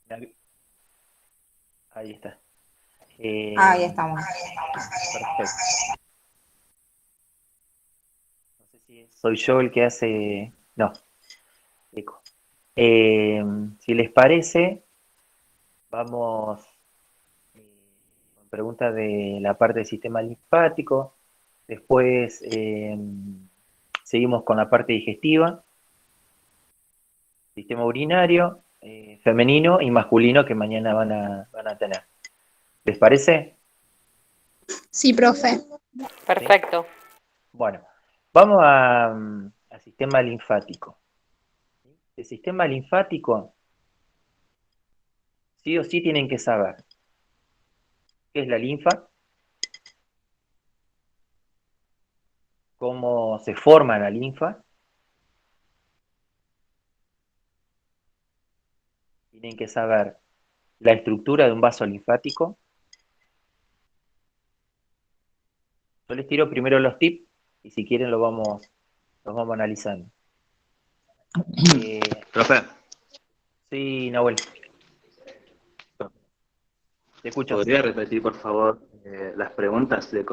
Ahí está. Ahí estamos. Perfecto. No sé si soy yo el que hace... No, eco. Eh, si les parece, vamos con preguntas de la parte del sistema linfático. Después seguimos con la parte digestiva, sistema urinario, femenino y masculino que mañana van a tener. ¿Les parece? Sí, profe. ¿Sí? Perfecto. Bueno, vamos al sistema linfático. El sistema linfático, sí o sí tienen que saber qué es la linfa, cómo se forma la linfa, tienen que saber la estructura de un vaso linfático. Yo les tiro primero los tips y si quieren los vamos analizando. Eh, Profe, sí, Nahuel, te escucho. ¿podría repetir por favor las preguntas de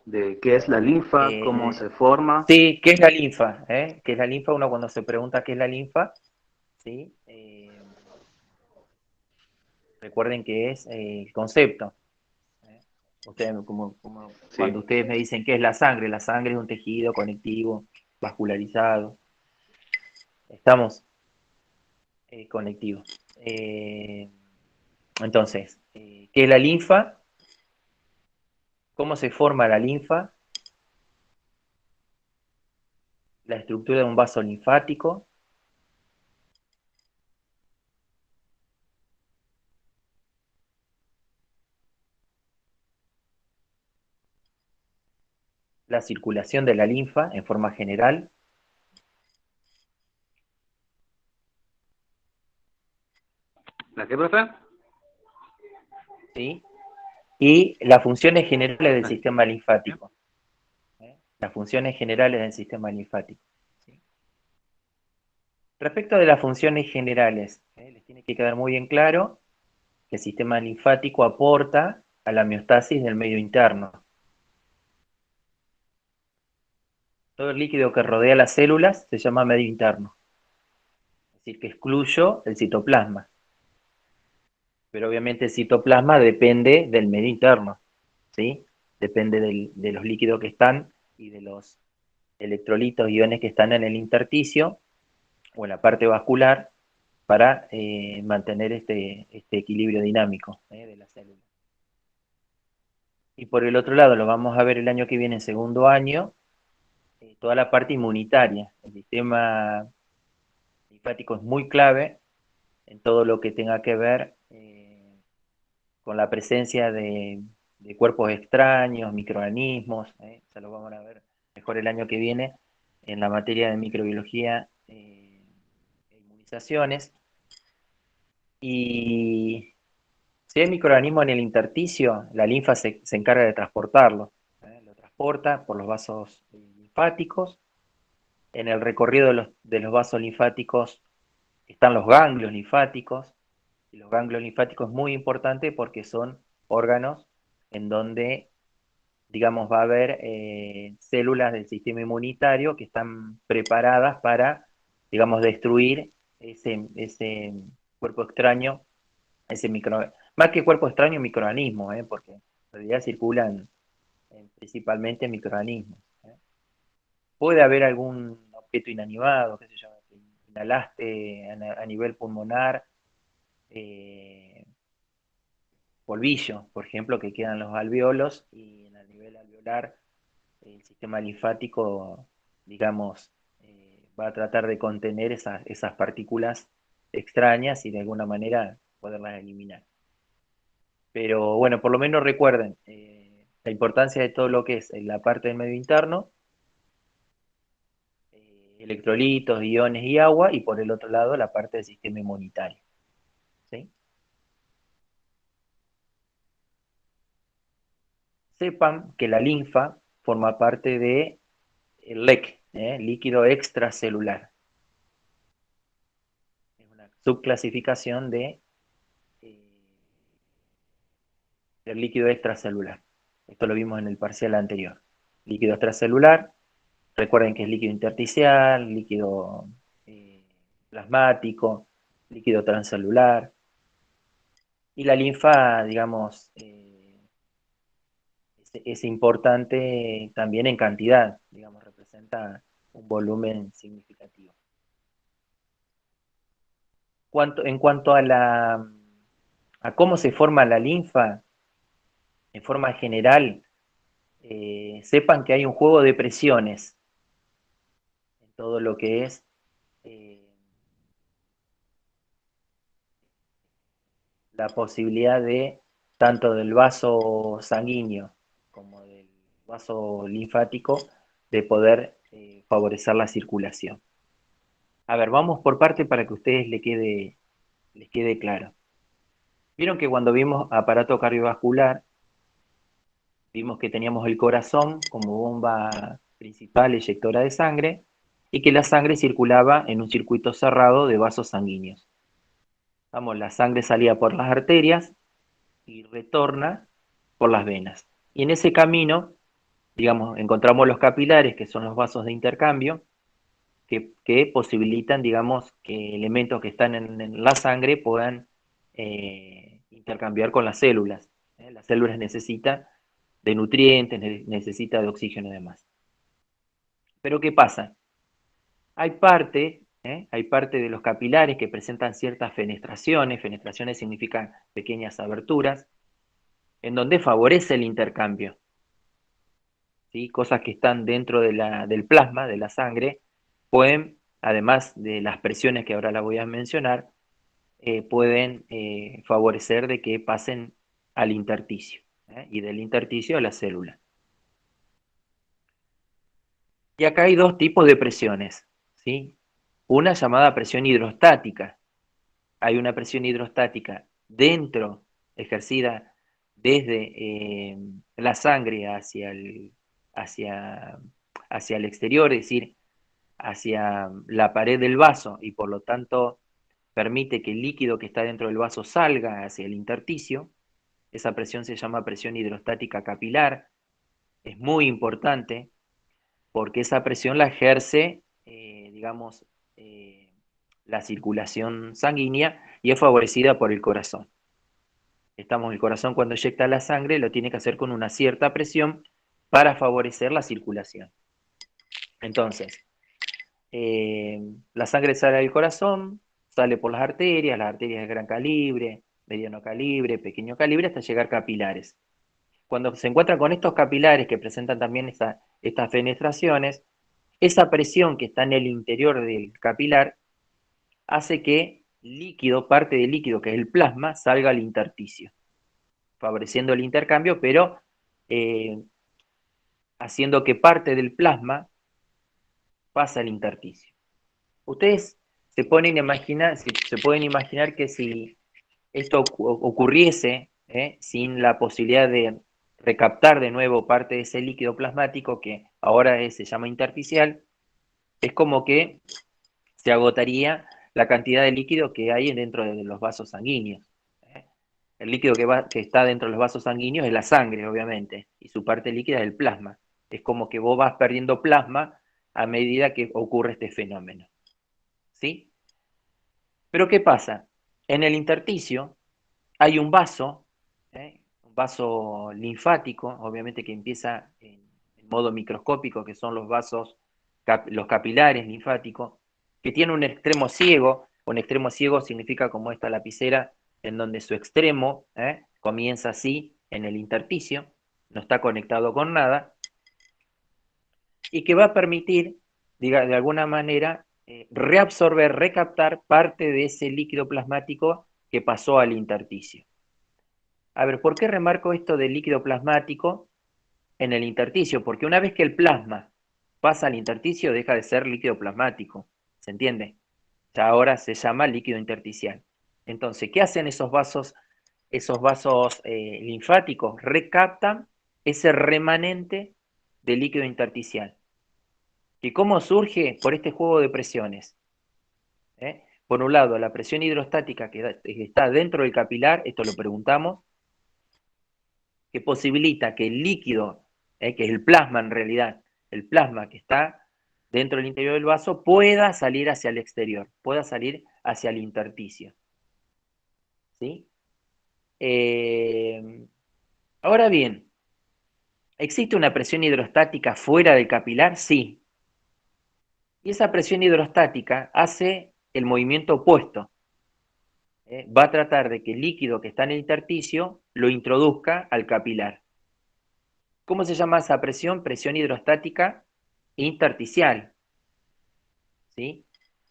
de qué es la linfa, cómo Eh, se forma? sí, ¿qué es la linfa? ¿Qué es la linfa? Uno cuando se pregunta qué es la linfa, ¿sí? Recuerden que es el concepto. ¿Eh? Ustedes, Sí. cuando ustedes me dicen qué es la sangre es un tejido conectivo, vascularizado. Estamos conectivos. Entonces, ¿qué es la linfa? ¿Cómo se forma la linfa? La estructura de un vaso linfático. La circulación de la linfa en forma general. ¿La qué, profe? ¿Sí? Y las funciones generales del La- sistema linfático. Las funciones generales del sistema linfático. ¿Sí? Respecto de las funciones generales, les tiene que quedar muy bien claro que el sistema linfático aporta a la homeostasis del medio interno. Todo el líquido que rodea las células se llama medio interno, es decir, que excluyo el citoplasma. Pero obviamente el citoplasma depende del medio interno, ¿sí? Depende de los líquidos que están y de los electrolitos, iones que están en el intersticio o en la parte vascular para mantener este equilibrio dinámico de la célula. Y por el otro lado, lo vamos a ver el año que viene, en segundo año, toda la parte inmunitaria. El sistema linfático es muy clave en todo lo que tenga que ver con la presencia de cuerpos extraños, microorganismos. Ya lo vamos a ver mejor el año que viene en la materia de microbiología e inmunizaciones. Y si hay microorganismo en el intersticio, la linfa se encarga de transportarlo. Lo transporta por los vasos linfáticos. En el recorrido de los vasos linfáticos están los ganglios linfáticos. Y los ganglios linfáticos es muy importante porque son órganos en donde, digamos, va a haber células del sistema inmunitario que están preparadas para, digamos, destruir ese cuerpo extraño, ese micro, más que cuerpo extraño, microorganismo, porque en realidad circulan principalmente microorganismos. Puede haber algún objeto inanimado, qué sé yo, que inhalaste a nivel pulmonar, eh, polvillo, por ejemplo, que quedan los alveolos y en el nivel alveolar el sistema linfático, digamos, va a tratar de contener esas partículas extrañas y de alguna manera poderlas eliminar. Pero bueno, por lo menos recuerden la importancia de todo lo que es la parte del medio interno, electrolitos, iones y agua, y por el otro lado la parte del sistema inmunitario. ¿Sí? Sepan que la linfa forma parte de el LEC, líquido extracelular. Es una subclasificación de el líquido extracelular. Esto lo vimos en el parcial anterior. Líquido extracelular, recuerden que es líquido intersticial, líquido plasmático, líquido transcelular. Y la linfa, digamos, es importante también en cantidad, digamos, representa un volumen significativo. En cuanto a cómo se forma la linfa, en forma general, sepan que hay un juego de presiones en todo lo que es la posibilidad de, tanto del vaso sanguíneo como del vaso linfático, de poder favorecer la circulación. A ver, vamos por parte para que a ustedes les quede claro. Vieron que cuando vimos aparato cardiovascular, vimos que teníamos el corazón como bomba principal eyectora de sangre y que la sangre circulaba en un circuito cerrado de vasos sanguíneos. Vamos, la sangre salía por las arterias y retorna por las venas. Y en ese camino, digamos, encontramos los capilares, que son los vasos de intercambio, que posibilitan, digamos, que elementos que están en la sangre puedan intercambiar con las células. Las células necesitan de nutrientes, necesitan de oxígeno y demás. Pero ¿qué pasa? Hay parte de los capilares que presentan ciertas fenestraciones. Fenestraciones significan pequeñas aberturas, en donde favorece el intercambio. ¿Sí? Cosas que están dentro del plasma, de la sangre, pueden, además de las presiones que ahora las voy a mencionar, pueden favorecer de que pasen al intersticio, y del intersticio a la célula. Y acá hay dos tipos de presiones, ¿sí? Una llamada presión hidrostática. Hay una presión hidrostática dentro, ejercida desde la sangre hacia, hacia el exterior, es decir, hacia la pared del vaso, y por lo tanto permite que el líquido que está dentro del vaso salga hacia el intersticio. Esa presión se llama presión hidrostática capilar. Es muy importante porque esa presión la ejerce, digamos, la circulación sanguínea, y es favorecida por el corazón. El corazón, cuando eyecta la sangre, lo tiene que hacer con una cierta presión para favorecer la circulación. Entonces, la sangre sale del corazón, sale por las arterias de gran calibre, mediano calibre, pequeño calibre, hasta llegar a capilares. Cuando se encuentran con estos capilares que presentan también estas fenestraciones, esa presión que está en el interior del capilar hace que líquido, parte del líquido que es el plasma, salga al intersticio, favoreciendo el intercambio, pero haciendo que parte del plasma pase al intersticio. Ustedes se pueden imaginar que si esto ocurriese sin la posibilidad de recaptar de nuevo parte de ese líquido plasmático, que ahora se llama intersticial, es como que se agotaría la cantidad de líquido que hay dentro de los vasos sanguíneos. El líquido que está dentro de los vasos sanguíneos es la sangre, obviamente, y su parte líquida es el plasma. Es como que vos vas perdiendo plasma a medida que ocurre este fenómeno. ¿Sí? Pero ¿qué pasa? En el intersticio hay un vaso linfático, obviamente, que empieza en modo microscópico, que son los vasos, los capilares linfáticos, que tiene un extremo ciego. Un extremo ciego significa como esta lapicera, en donde su extremo comienza así en el intersticio, no está conectado con nada, y que va a permitir, diga, de alguna manera, reabsorber, recaptar parte de ese líquido plasmático que pasó al intersticio. A ver, ¿por qué remarco esto del líquido plasmático en el intersticio? Porque una vez que el plasma pasa al intersticio, deja de ser líquido plasmático, ¿se entiende? Ya ahora se llama líquido intersticial. Entonces, ¿qué hacen esos vasos linfáticos? Recaptan ese remanente de líquido intersticial. ¿Y cómo surge? Por este juego de presiones. Por un lado, la presión hidrostática que está dentro del capilar, esto lo preguntamos, que posibilita que el líquido, que es el plasma en realidad, el plasma que está dentro del interior del vaso, pueda salir hacia el exterior, pueda salir hacia el intersticio. ¿Sí? Ahora bien, ¿existe una presión hidrostática fuera del capilar? Sí. Y esa presión hidrostática hace el movimiento opuesto. Va a tratar de que el líquido que está en el intersticio lo introduzca al capilar. ¿Cómo se llama esa presión? Presión hidrostática intersticial. ¿Sí?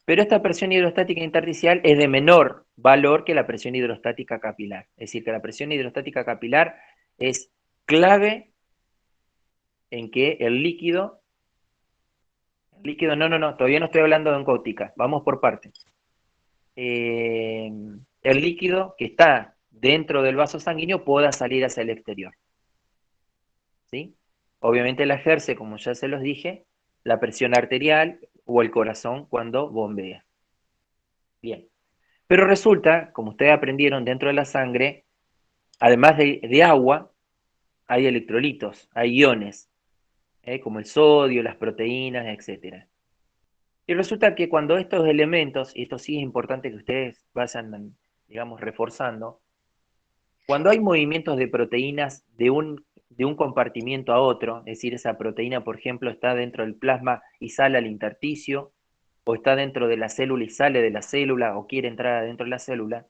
Pero esta presión hidrostática intersticial es de menor valor que la presión hidrostática capilar. Es decir, que la presión hidrostática capilar es clave en que el líquido, no, todavía no estoy hablando de oncótica, vamos por partes. El líquido que está dentro del vaso sanguíneo pueda salir hacia el exterior. ¿Sí? Obviamente la ejerce, como ya se los dije, la presión arterial o el corazón cuando bombea. Bien. Pero resulta, como ustedes aprendieron, dentro de la sangre, además de agua, hay electrolitos, hay iones, como el sodio, las proteínas, etc. Y resulta que cuando estos elementos, y esto sí es importante que ustedes vayan, digamos, reforzando, cuando hay movimientos de proteínas de un compartimiento a otro, es decir, esa proteína, por ejemplo, está dentro del plasma y sale al intersticio, o está dentro de la célula y sale de la célula, o quiere entrar adentro de la célula,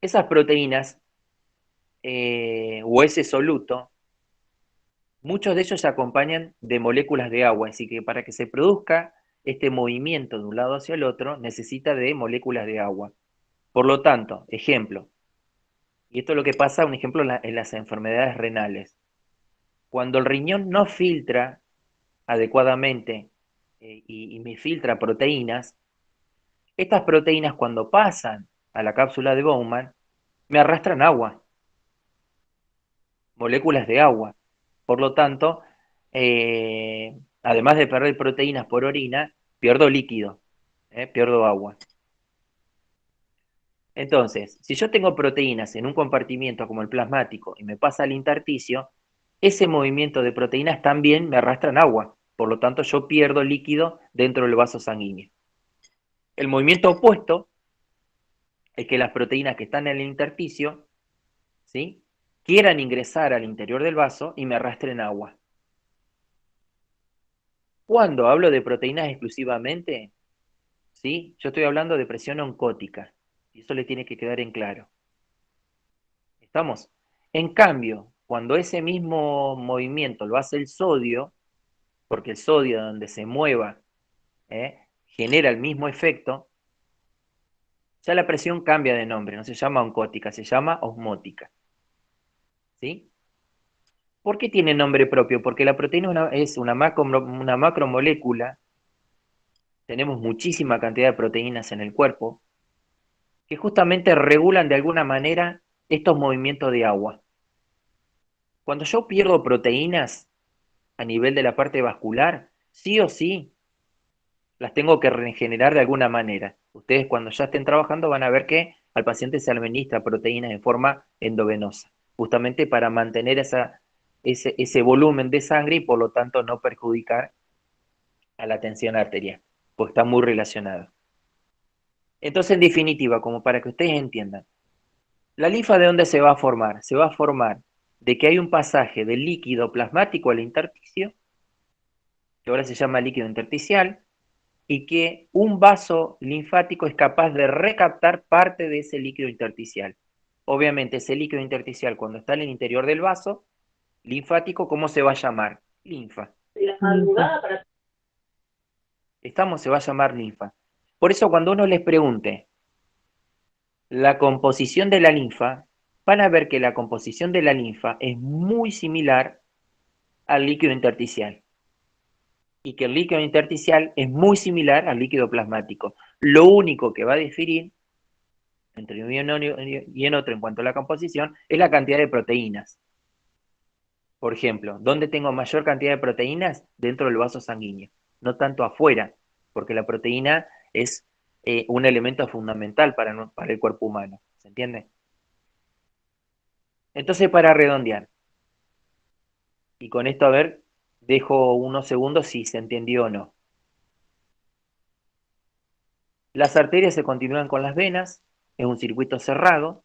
esas proteínas, o ese soluto, muchos de ellos se acompañan de moléculas de agua, así que para que se produzca este movimiento de un lado hacia el otro, necesita de moléculas de agua. Por lo tanto, ejemplo, y esto es lo que pasa, un ejemplo, en las enfermedades renales. Cuando el riñón no filtra adecuadamente y me filtra proteínas, estas proteínas cuando pasan a la cápsula de Bowman, me arrastran agua, moléculas de agua. Por lo tanto, además de perder proteínas por orina, pierdo líquido, pierdo agua. Entonces, si yo tengo proteínas en un compartimiento como el plasmático y me pasa al intersticio, ese movimiento de proteínas también me arrastran agua. Por lo tanto, yo pierdo líquido dentro del vaso sanguíneo. El movimiento opuesto es que las proteínas que están en el intersticio, ¿sí?, quieran ingresar al interior del vaso y me arrastren agua. Cuando hablo de proteínas exclusivamente, ¿sí?, yo estoy hablando de presión oncótica. Y eso le tiene que quedar en claro. ¿Estamos? En cambio, cuando ese mismo movimiento lo hace el sodio, porque el sodio donde se mueva genera el mismo efecto, ya la presión cambia de nombre, no se llama oncótica, se llama osmótica. ¿Sí? ¿Por qué tiene nombre propio? Porque la proteína es una macromolécula, tenemos muchísima cantidad de proteínas en el cuerpo, que justamente regulan de alguna manera estos movimientos de agua. Cuando yo pierdo proteínas a nivel de la parte vascular, sí o sí, las tengo que regenerar de alguna manera. Ustedes cuando ya estén trabajando van a ver que al paciente se administra proteínas en forma endovenosa, justamente para mantener ese volumen de sangre y por lo tanto no perjudicar a la tensión arterial, porque está muy relacionado. Entonces, en definitiva, como para que ustedes entiendan, ¿la linfa de dónde se va a formar? Se va a formar de que hay un pasaje del líquido plasmático al intersticio, que ahora se llama líquido intersticial, y que un vaso linfático es capaz de recaptar parte de ese líquido intersticial. Obviamente, ese líquido intersticial, cuando está en el interior del vaso linfático, ¿cómo se va a llamar? Linfa. ¿Estamos? Se va a llamar linfa. Por eso, cuando uno les pregunte la composición de la linfa, van a ver que la composición de la linfa es muy similar al líquido intersticial. Y que el líquido intersticial es muy similar al líquido plasmático. Lo único que va a diferir entre uno y en otro en cuanto a la composición es la cantidad de proteínas. Por ejemplo, ¿dónde tengo mayor cantidad de proteínas? Dentro del vaso sanguíneo, no tanto afuera, porque la proteína es un elemento fundamental para el cuerpo humano. ¿Se entiende? Entonces, para redondear, y con esto, a ver, dejo unos segundos si se entendió o no. Las arterias se continúan con las venas, es un circuito cerrado,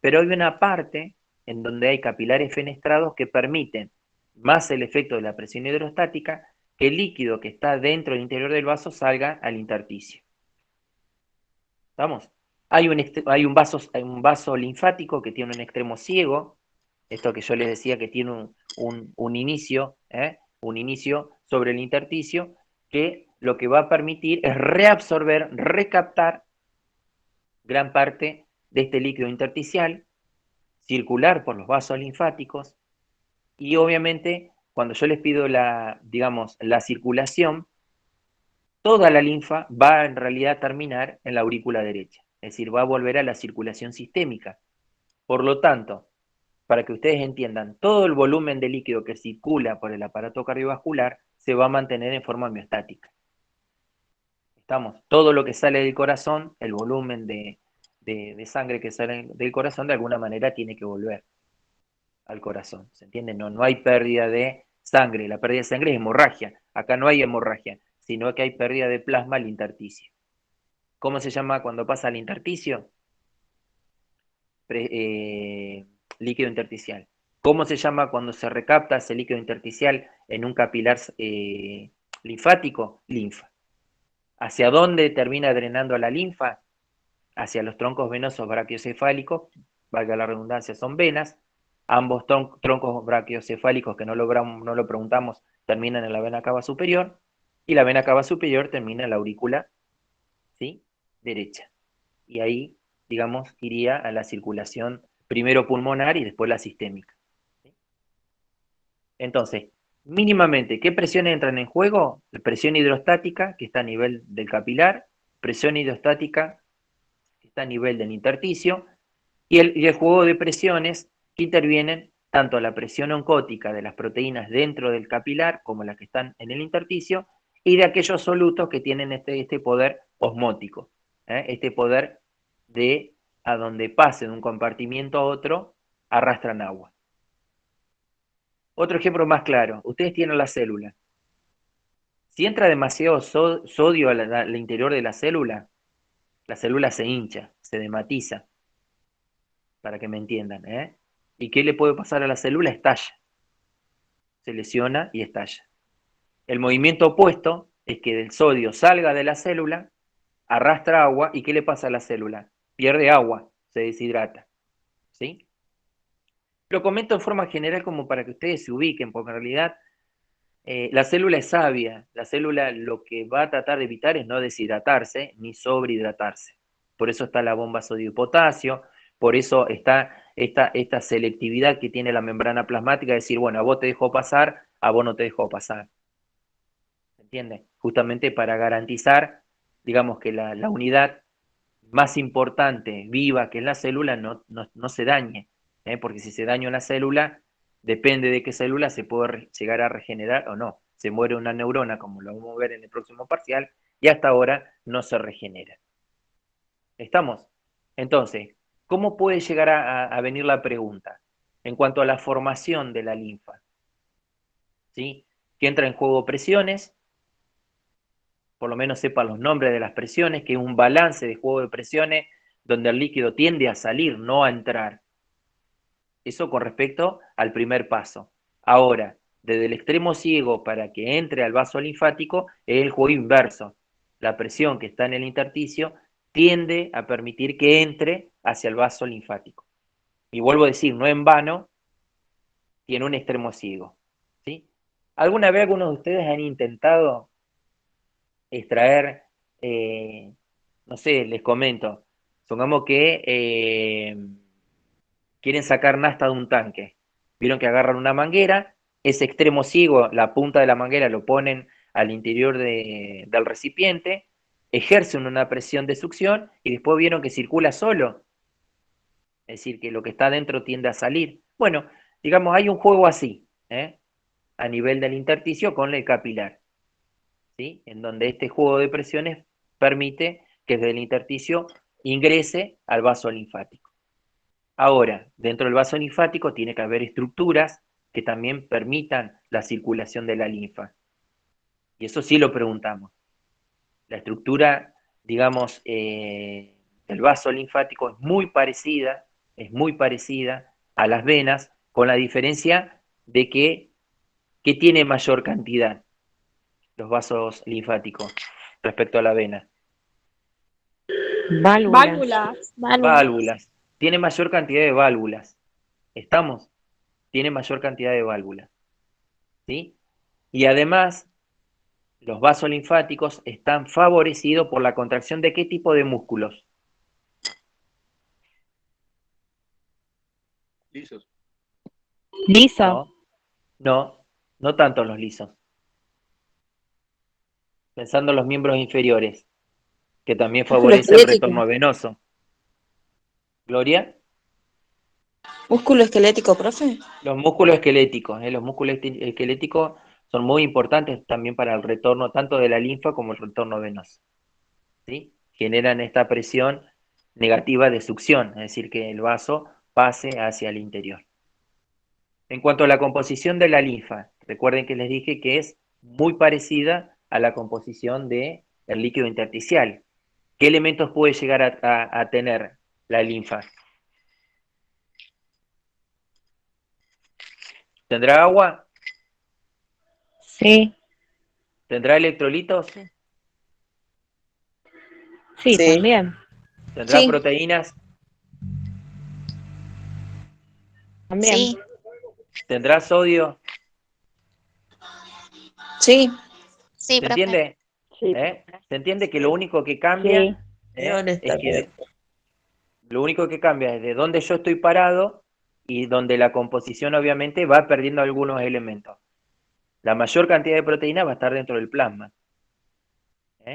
pero hay una parte en donde hay capilares fenestrados que permiten, más el efecto de la presión hidrostática, que el líquido que está dentro del interior del vaso salga al intersticio. ¿Estamos? Hay un vaso linfático que tiene un extremo ciego, esto que yo les decía que tiene un inicio, un inicio sobre el intersticio, que lo que va a permitir es reabsorber, recaptar gran parte de este líquido intersticial, circular por los vasos linfáticos, y obviamente cuando yo les pido digamos, la circulación, toda la linfa va en realidad a terminar en la aurícula derecha, es decir, va a volver a la circulación sistémica. Por lo tanto, para que ustedes entiendan, todo el volumen de líquido que circula por el aparato cardiovascular se va a mantener en forma homeostática. Estamos, todo lo que sale del corazón, el volumen de sangre que sale del corazón, de alguna manera tiene que volver al corazón. ¿Se entiende? No hay pérdida de sangre. La pérdida de sangre es hemorragia. Acá no hay hemorragia, sino que hay pérdida de plasma al intersticio. ¿Cómo se llama cuando pasa al intersticio? Líquido intersticial. ¿Cómo se llama cuando se recapta ese líquido intersticial en un capilar linfático? Linfa. ¿Hacia dónde termina drenando la linfa? Hacia los troncos venosos brachiocefálicos, valga la redundancia, son venas. Ambos troncos brachiocefálicos, que no lo preguntamos, terminan en la vena cava superior, y la vena cava superior termina en la aurícula, ¿sí?, derecha. Y ahí, digamos, iría a la circulación primero pulmonar y después la sistémica. ¿Sí? Entonces, mínimamente, ¿qué presiones entran en juego? La presión hidrostática, que está a nivel del capilar, presión hidrostática, que está a nivel del intersticio, y el juego de presiones que intervienen tanto la presión oncótica de las proteínas dentro del capilar como las que están en el intersticio, y de aquellos solutos que tienen este poder osmótico, este poder de a donde pasen de un compartimiento a otro, arrastran agua. Otro ejemplo más claro, ustedes tienen la célula. Si entra demasiado sodio al interior de la célula se hincha, se dematiza, para que me entiendan, ¿eh? ¿Y qué le puede pasar a la célula? Estalla, se lesiona y estalla. El movimiento opuesto es que el sodio salga de la célula, arrastra agua, ¿y qué le pasa a la célula? Pierde agua, se deshidrata, ¿sí? Lo comento en forma general como para que ustedes se ubiquen, porque en realidad la célula es sabia, la célula lo que va a tratar de evitar es no deshidratarse ni sobrehidratarse. Por eso está la bomba sodio-potasio, por eso está esta selectividad que tiene la membrana plasmática, de decir, bueno, a vos te dejo pasar, a vos no te dejo pasar. ¿Se entiende? Justamente para garantizar, digamos, que la unidad más importante, viva, que es la célula, no se dañe. Porque si se daña una célula, depende de qué célula se puede llegar a regenerar o no. Se muere una neurona, como lo vamos a ver en el próximo parcial, y hasta ahora no se regenera. ¿Estamos? Entonces, ¿cómo puede llegar a venir la pregunta? En cuanto a la formación de la linfa, ¿sí? Que entra en juego presiones, por lo menos sepa los nombres de las presiones, que es un balance de juego de presiones donde el líquido tiende a salir, no a entrar. Eso con respecto al primer paso. Ahora, desde el extremo ciego para que entre al vaso linfático es el juego inverso. La presión que está en el intersticio tiende a permitir que entre hacia el vaso linfático. Y vuelvo a decir, no en vano, tiene un extremo ciego. ¿Sí? ¿Alguna vez algunos de ustedes han intentado extraer, no sé, les comento, supongamos que quieren sacar nafta de un tanque? Vieron que agarran una manguera, ese extremo ciego, la punta de la manguera lo ponen al interior del recipiente, ejercen una presión de succión y después vieron que circula solo. Es decir, que lo que está dentro tiende a salir. Bueno, digamos, hay un juego así, a nivel del intersticio con el capilar, ¿sí? En donde este juego de presiones permite que desde el intersticio ingrese al vaso linfático. Ahora, dentro del vaso linfático tiene que haber estructuras que también permitan la circulación de la linfa. Y eso sí lo preguntamos. La estructura, digamos, del vaso linfático es muy parecida a las venas, con la diferencia de que tiene mayor cantidad los vasos linfáticos respecto a la vena. Válvulas. Válvulas. Tiene mayor cantidad de válvulas. ¿Estamos? Tiene mayor cantidad de válvulas. ¿Sí? Y además, los vasos linfáticos están favorecidos por la contracción de qué tipo de músculos. Lisos. Liso. No, no tanto los lisos. Pensando en los miembros inferiores, que también Músculo favorece el esquelético. retorno venoso. Gloria, Músculo esquelético, profe. los músculos esqueléticos, los músculos esqueléticos son muy importantes también para el retorno tanto de la linfa como el retorno venoso. ¿Sí? Generan esta presión negativa de succión, es decir, que el vaso pase hacia el interior. En cuanto a la composición de la linfa, recuerden que les dije que es muy parecida a la composición del líquido intersticial. ¿Qué elementos puede llegar a tener la linfa? ¿Tendrá agua? Sí. ¿Tendrá electrolitos? Sí, también. ¿Tendrá Sí. proteínas? También. Sí. ¿Tendrá sodio? Sí. ¿Se entiende? Sí. ¿Se entiende que lo único que cambia Sí. es que lo único que cambia es de dónde yo estoy parado y donde la composición obviamente va perdiendo algunos elementos? La mayor cantidad de proteína va a estar dentro del plasma, va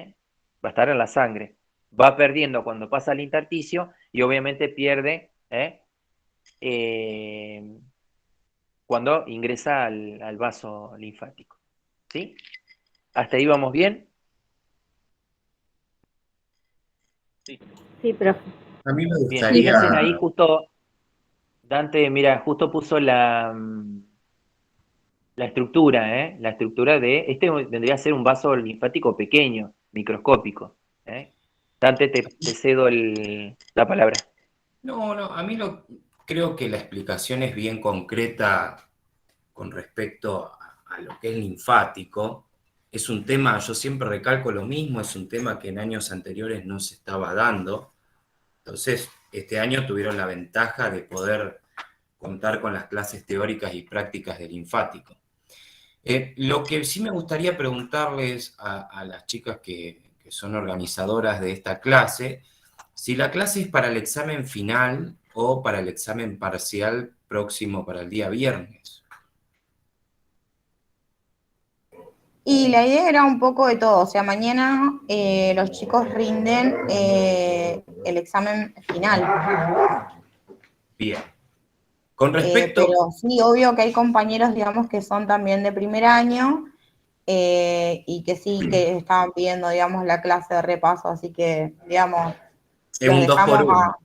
a estar en la sangre. Va perdiendo cuando pasa al intersticio y obviamente pierde cuando ingresa al vaso linfático. ¿Sí? ¿Hasta ahí vamos bien? Sí, profe. A mí me Bien, gustaría, fíjense ahí justo, Dante, mira, justo puso la estructura, la estructura este vendría a ser un vaso linfático pequeño, microscópico. Dante, te cedo la palabra. No, a mí creo que la explicación es bien concreta con respecto a lo que es linfático. Es un tema, yo siempre recalco lo mismo, es un tema que en años anteriores no se estaba dando. Entonces, este año tuvieron la ventaja de poder contar con las clases teóricas y prácticas del linfático. Lo que sí me gustaría preguntarles a las chicas que son organizadoras de esta clase, si la clase es para el examen final o para el examen parcial próximo para el día viernes. Y la idea era un poco de todo, o sea, mañana los chicos rinden el examen final. Bien. Con respecto... Pero sí, obvio que hay compañeros, digamos, que son también de primer año y que sí, que estaban pidiendo, digamos, la clase de repaso, así que, digamos, Es los un 2 por dejamos 1. a...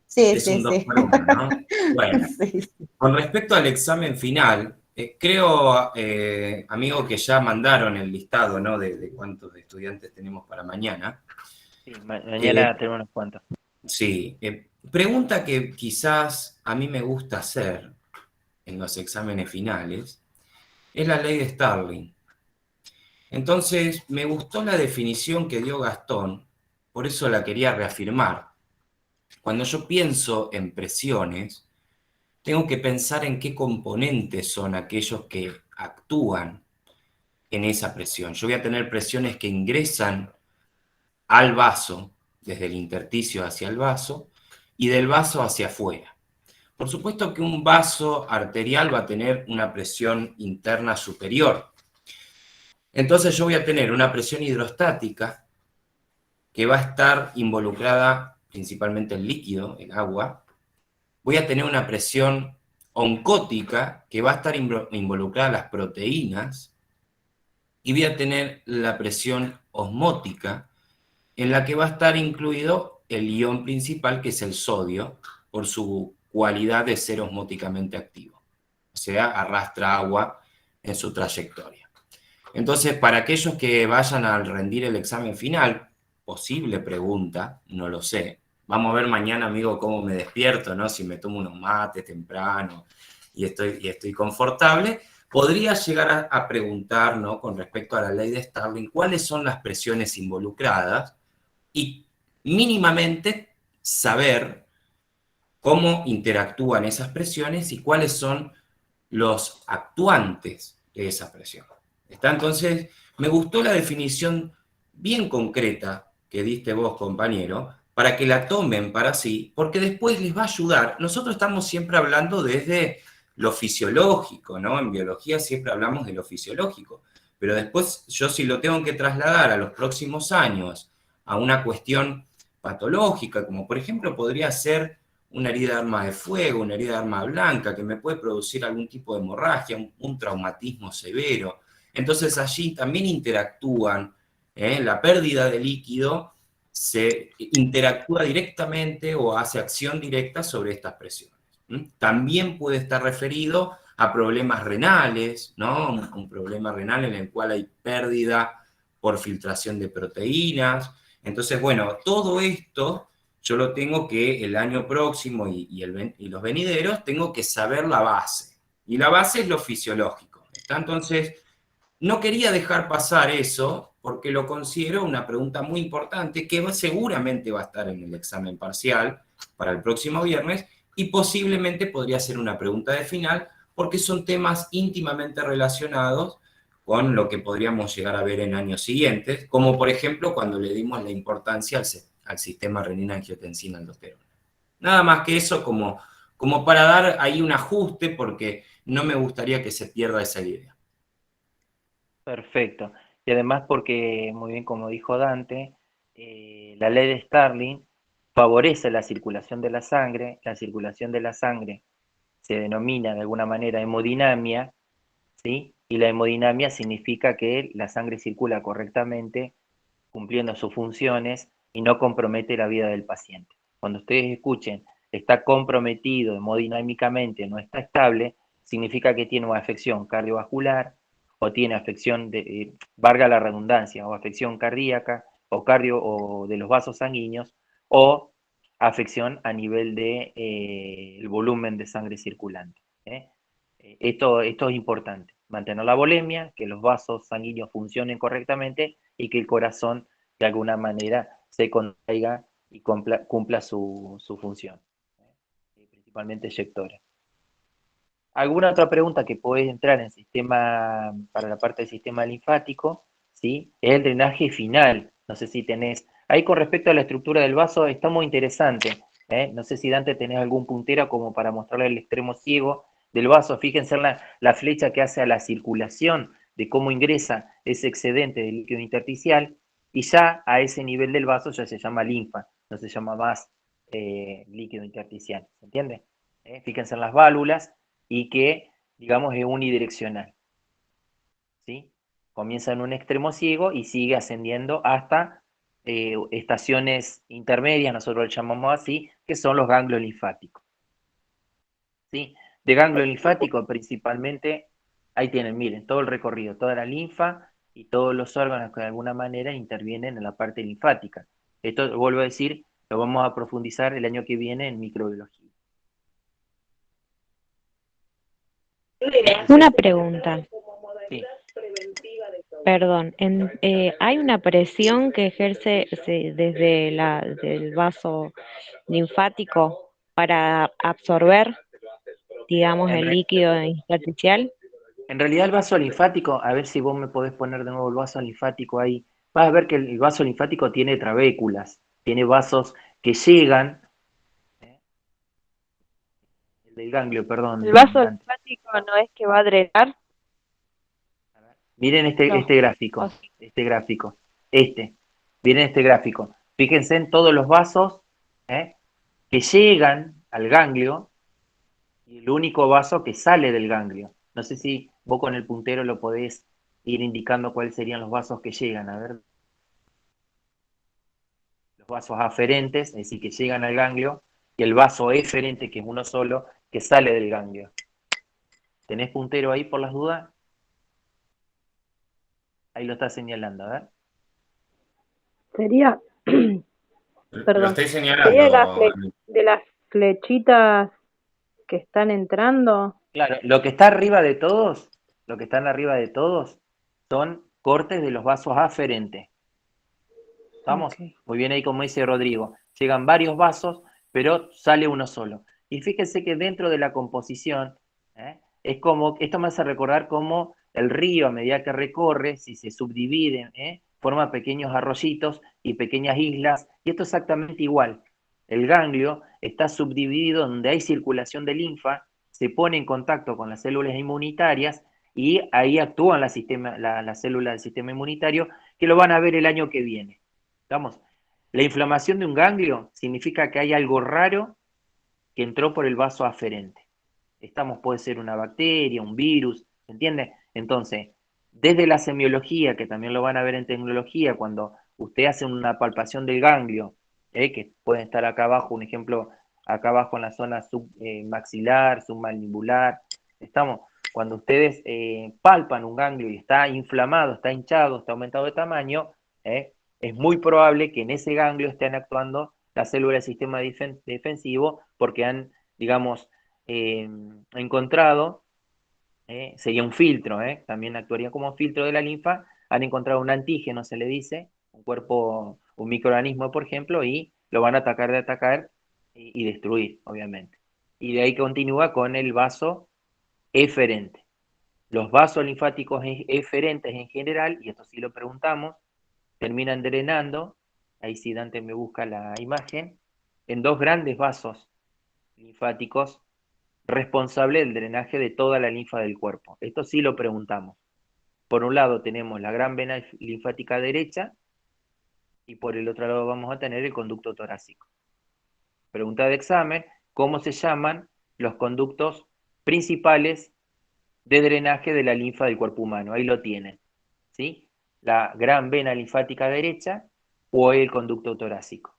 Sí, Es sí, un 2 sí. por 1, ¿no? Bueno, Sí. con respecto al examen final, creo, amigo, que ya mandaron el listado, ¿no? De cuántos estudiantes tenemos para mañana. Sí, mañana tenemos unos cuantos. Sí. Pregunta que quizás a mí me gusta hacer en los exámenes finales es la ley de Starling. Entonces, me gustó la definición que dio Gastón, por eso la quería reafirmar. Cuando yo pienso en presiones, tengo que pensar en qué componentes son aquellos que actúan en esa presión. Yo voy a tener presiones que ingresan al vaso, desde el intersticio hacia el vaso, y del vaso hacia afuera. Por supuesto que un vaso arterial va a tener una presión interna superior. Entonces yo voy a tener una presión hidrostática que va a estar involucrada principalmente en líquido, en agua. Voy a tener una presión oncótica que va a estar involucrada en las proteínas. Y voy a tener la presión osmótica, en la que va a estar incluido el ion principal, que es el sodio, por su cualidad de ser osmóticamente activo, o sea, arrastra agua en su trayectoria. Entonces, para aquellos que vayan a rendir el examen final, posible pregunta, no lo sé. Vamos a ver mañana, amigo, cómo me despierto, ¿no? Si me tomo unos mates temprano y estoy confortable. Podría llegar a preguntar, ¿no? Con respecto a la ley de Starling, cuáles son las presiones involucradas y mínimamente saber cómo interactúan esas presiones y cuáles son los actuantes de esa presión. ¿Está? Entonces, me gustó la definición bien concreta que diste vos, compañero, para que la tomen para sí, porque después les va a ayudar. Nosotros estamos siempre hablando desde lo fisiológico, ¿no? En biología siempre hablamos de lo fisiológico, pero después yo si lo tengo que trasladar a los próximos años a una cuestión patológica, como por ejemplo podría ser una herida de arma de fuego, una herida de arma blanca, que me puede producir algún tipo de hemorragia, un traumatismo severo. Entonces allí también interactúan, la pérdida de líquido se interactúa directamente o hace acción directa sobre estas presiones. También puede estar referido a problemas renales, ¿no? Un problema renal en el cual hay pérdida por filtración de proteínas. Entonces, bueno, todo esto yo lo tengo que el año próximo y los venideros tengo que saber la base. Y la base es lo fisiológico. ¿Está? Entonces, no quería dejar pasar eso porque lo considero una pregunta muy importante que seguramente va a estar en el examen parcial para el próximo viernes y posiblemente podría ser una pregunta de final porque son temas íntimamente relacionados con lo que podríamos llegar a ver en años siguientes, como por ejemplo cuando le dimos la importancia al sistema renina-angiotensina-aldosterona. Nada más que eso como para dar ahí un ajuste porque no me gustaría que se pierda esa idea. Perfecto. Y además porque, muy bien como dijo Dante, la ley de Starling favorece la circulación de la sangre se denomina de alguna manera hemodinamia, ¿sí? Y la hemodinamia significa que la sangre circula correctamente, cumpliendo sus funciones y no compromete la vida del paciente. Cuando ustedes escuchen, está comprometido hemodinámicamente, no está estable, significa que tiene una afección cardiovascular o tiene afección valga la redundancia, o afección cardíaca o de los vasos sanguíneos o afección a nivel de el volumen de sangre circulante. Esto es importante, mantener la volemia, que los vasos sanguíneos funcionen correctamente y que el corazón de alguna manera se contraiga y cumpla su función, principalmente eyectora. ¿Alguna otra pregunta que puede entrar en sistema, para la parte del sistema linfático? ¿Sí? Es el drenaje final. No sé si tenés. Ahí con respecto a la estructura del vaso está muy interesante. No sé si Dante tenés algún puntero como para mostrarle el extremo ciego del vaso. Fíjense en la flecha que hace a la circulación de cómo ingresa ese excedente de líquido intersticial y ya a ese nivel del vaso ya se llama linfa, no se llama más líquido intersticial. ¿Se entiende? Fíjense en las válvulas y que, digamos, es unidireccional. ¿Sí? Comienza en un extremo ciego y sigue ascendiendo hasta estaciones intermedias, nosotros lo llamamos así, que son los ganglios linfáticos. ¿Sí? De ganglio linfático principalmente, ahí tienen, miren, todo el recorrido, toda la linfa y todos los órganos que de alguna manera intervienen en la parte linfática. Esto, vuelvo a decir, lo vamos a profundizar el año que viene en microbiología. Una pregunta. Sí. Perdón, ¿hay una presión que ejerce desde del vaso linfático para absorber, digamos, En, el re- líquido intersticial? en realidad el vaso linfático, a ver si vos me podés poner de nuevo el vaso linfático ahí, vas a ver que el vaso linfático tiene trabéculas, tiene vasos que llegan, el del ganglio, El perdón, vaso Dante. linfático no es que va a drenar, Miren no. este gráfico, miren este gráfico. Fíjense en todos los vasos que llegan al ganglio y el único vaso que sale del ganglio. No sé si vos con el puntero lo podés ir indicando cuáles serían los vasos que llegan. A ver, los vasos aferentes, es decir, que llegan al ganglio, y el vaso eferente, que es uno solo, que sale del ganglio. ¿Tenés puntero ahí por las dudas? Ahí lo está señalando, a ver. Sería, Lo perdón, estoy sería señalando. de las flechitas que están entrando. Claro, lo que está arriba de todos, lo que están arriba de todos, son cortes de los vasos aferentes. ¿Estamos? Ok. Muy bien ahí como dice Rodrigo. Llegan varios vasos, pero sale uno solo. Y fíjense que dentro de la composición, es como, esto me hace recordar cómo el río a medida que recorre, si se subdivide, forma pequeños arroyitos y pequeñas islas, y esto es exactamente igual. El ganglio está subdividido donde hay circulación de linfa, se pone en contacto con las células inmunitarias y ahí actúan las células del sistema inmunitario que lo van a ver el año que viene. ¿Estamos? La inflamación de un ganglio significa que hay algo raro que entró por el vaso aferente. Puede ser una bacteria, un virus, ¿se entiende? Entonces, desde la semiología, que también lo van a ver en tecnología, cuando usted hace una palpación del ganglio, que pueden estar acá abajo, un ejemplo, acá abajo en la zona submaxilar, submandibular, estamos, cuando ustedes palpan un ganglio y está inflamado, está hinchado, está aumentado de tamaño, es muy probable que en ese ganglio estén actuando las células del sistema defensivo porque han, digamos, encontrado, sería un filtro, también actuaría como filtro de la linfa, han encontrado un antígeno, se le dice, un cuerpo, un microorganismo, por ejemplo, y lo van a atacar y destruir, obviamente. Y de ahí continúa con el vaso eferente. Los vasos linfáticos eferentes en general, y esto sí lo preguntamos, terminan drenando, ahí sí Dante me busca la imagen, en dos grandes vasos linfáticos responsables del drenaje de toda la linfa del cuerpo. Esto sí lo preguntamos. Por un lado tenemos la gran vena linfática derecha y por el otro lado vamos a tener el conducto torácico. Pregunta de examen, ¿cómo se llaman los conductos principales de drenaje de la linfa del cuerpo humano? Ahí lo tienen, ¿sí? La gran vena linfática derecha o el conducto torácico.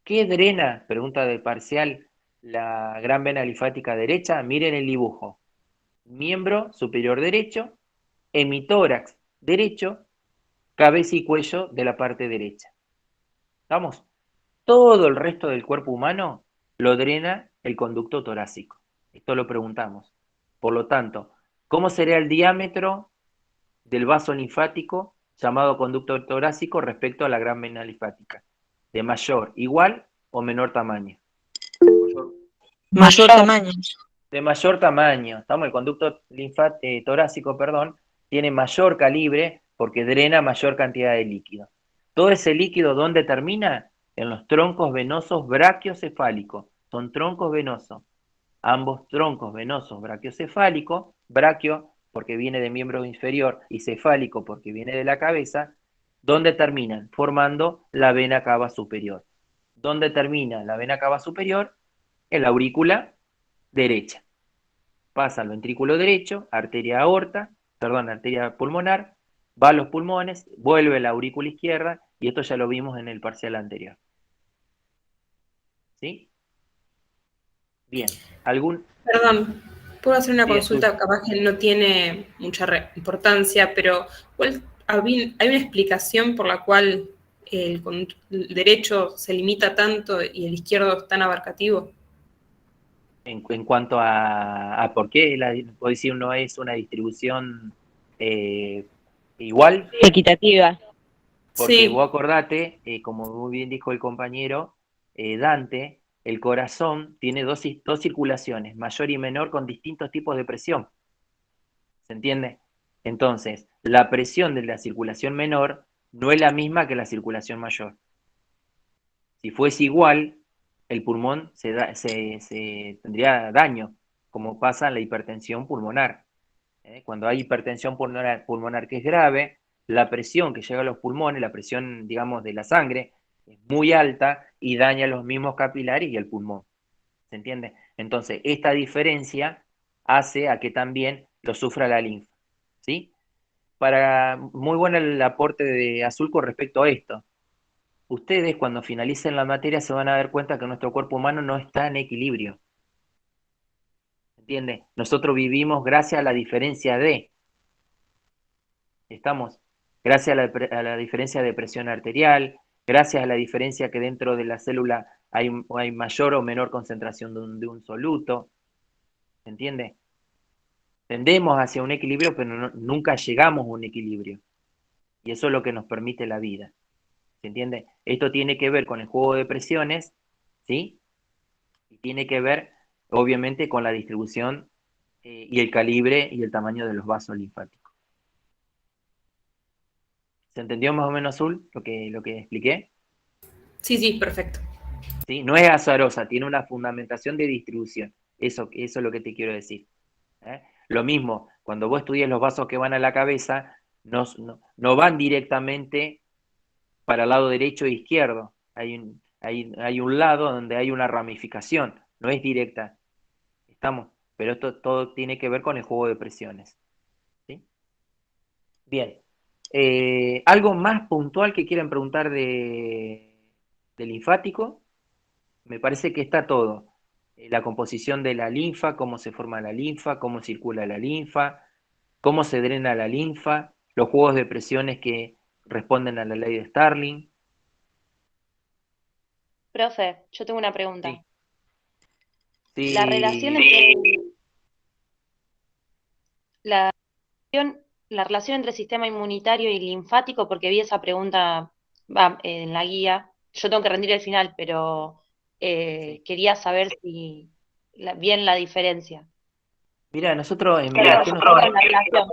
¿Qué drena? Pregunta de parcial. La gran vena linfática derecha, miren el dibujo. Miembro superior derecho, hemitórax derecho, cabeza y cuello de la parte derecha. ¿Vamos? Todo el resto del cuerpo humano lo drena el conducto torácico. Esto lo preguntamos. Por lo tanto, ¿cómo sería el diámetro del vaso linfático llamado conducto torácico respecto a la gran vena linfática? ¿De mayor, igual o menor tamaño? Mayor tamaño. De mayor tamaño. El conducto torácico, perdón, tiene mayor calibre porque drena mayor cantidad de líquido. Todo ese líquido, ¿dónde termina? En los troncos venosos brachiocefálicos. Son troncos venosos. Ambos troncos venosos brachiocefálicos, brachio porque viene de miembro inferior y cefálico porque viene de la cabeza, ¿dónde terminan? Formando la vena cava superior. ¿Dónde termina la vena cava superior? En la aurícula derecha. Pasa al ventrículo derecho, arteria pulmonar, va a los pulmones, vuelve a la aurícula izquierda, y esto ya lo vimos en el parcial anterior. ¿Sí? Bien. Perdón, puedo hacer una Sí, consulta, capaz que no tiene mucha importancia, pero ¿hay una explicación por la cual el derecho se limita tanto y el izquierdo es tan abarcativo? En cuanto a por qué puedo decir no es una distribución igual, Equitativa. porque Sí, vos acordate, como muy bien dijo el compañero Dante, el corazón tiene dos circulaciones, mayor y menor, con distintos tipos de presión. ¿Se entiende? Entonces, la presión de la circulación menor no es la misma que la circulación mayor. Si fuese igual, el pulmón se tendría daño, como pasa en la hipertensión pulmonar. Cuando hay hipertensión pulmonar que es grave, la presión que llega a los pulmones, la presión, digamos, de la sangre, es muy alta y daña los mismos capilares y el pulmón. ¿Se entiende? Entonces, esta diferencia hace a que también lo sufra la linfa. ¿Sí? Muy bueno el aporte de Azul con respecto a esto. ustedes cuando finalicen la materia se van a dar cuenta que nuestro cuerpo humano no está en equilibrio. ¿Entiende? Nosotros vivimos gracias a la diferencia de, estamos, gracias a la diferencia de presión arterial, gracias a la diferencia que dentro de la célula hay mayor o menor concentración de un soluto, ¿entiende? Tendemos hacia un equilibrio, pero nunca llegamos a un equilibrio. Y eso es lo que nos permite la vida. ¿Se entiende? Esto tiene que ver con el juego de presiones, ¿sí? Y tiene que ver, obviamente, con la distribución y el calibre y el tamaño de los vasos linfáticos. ¿Se entendió más o menos, Azul, lo que expliqué? Sí, perfecto. ¿Sí? No es azarosa, tiene una fundamentación de distribución. Eso es lo que te quiero decir. Lo mismo, cuando vos estudias los vasos que van a la cabeza, no van directamente para el lado derecho e izquierdo. Hay un lado donde hay una ramificación, no es directa. Pero esto todo tiene que ver con el juego de presiones. ¿Sí? Bien. ¿Algo más puntual que quieran preguntar del linfático? Me parece que está todo. La composición de la linfa, cómo se forma la linfa, cómo circula la linfa, cómo se drena la linfa, los juegos de presiones que responden a la ley de Starling. Profe, yo tengo una pregunta. Sí. La relación entre la relación entre sistema inmunitario y linfático, porque vi esa pregunta en la guía. Yo tengo que rendir el final, pero quería saber si bien la diferencia. Mira, nosotros en la relación.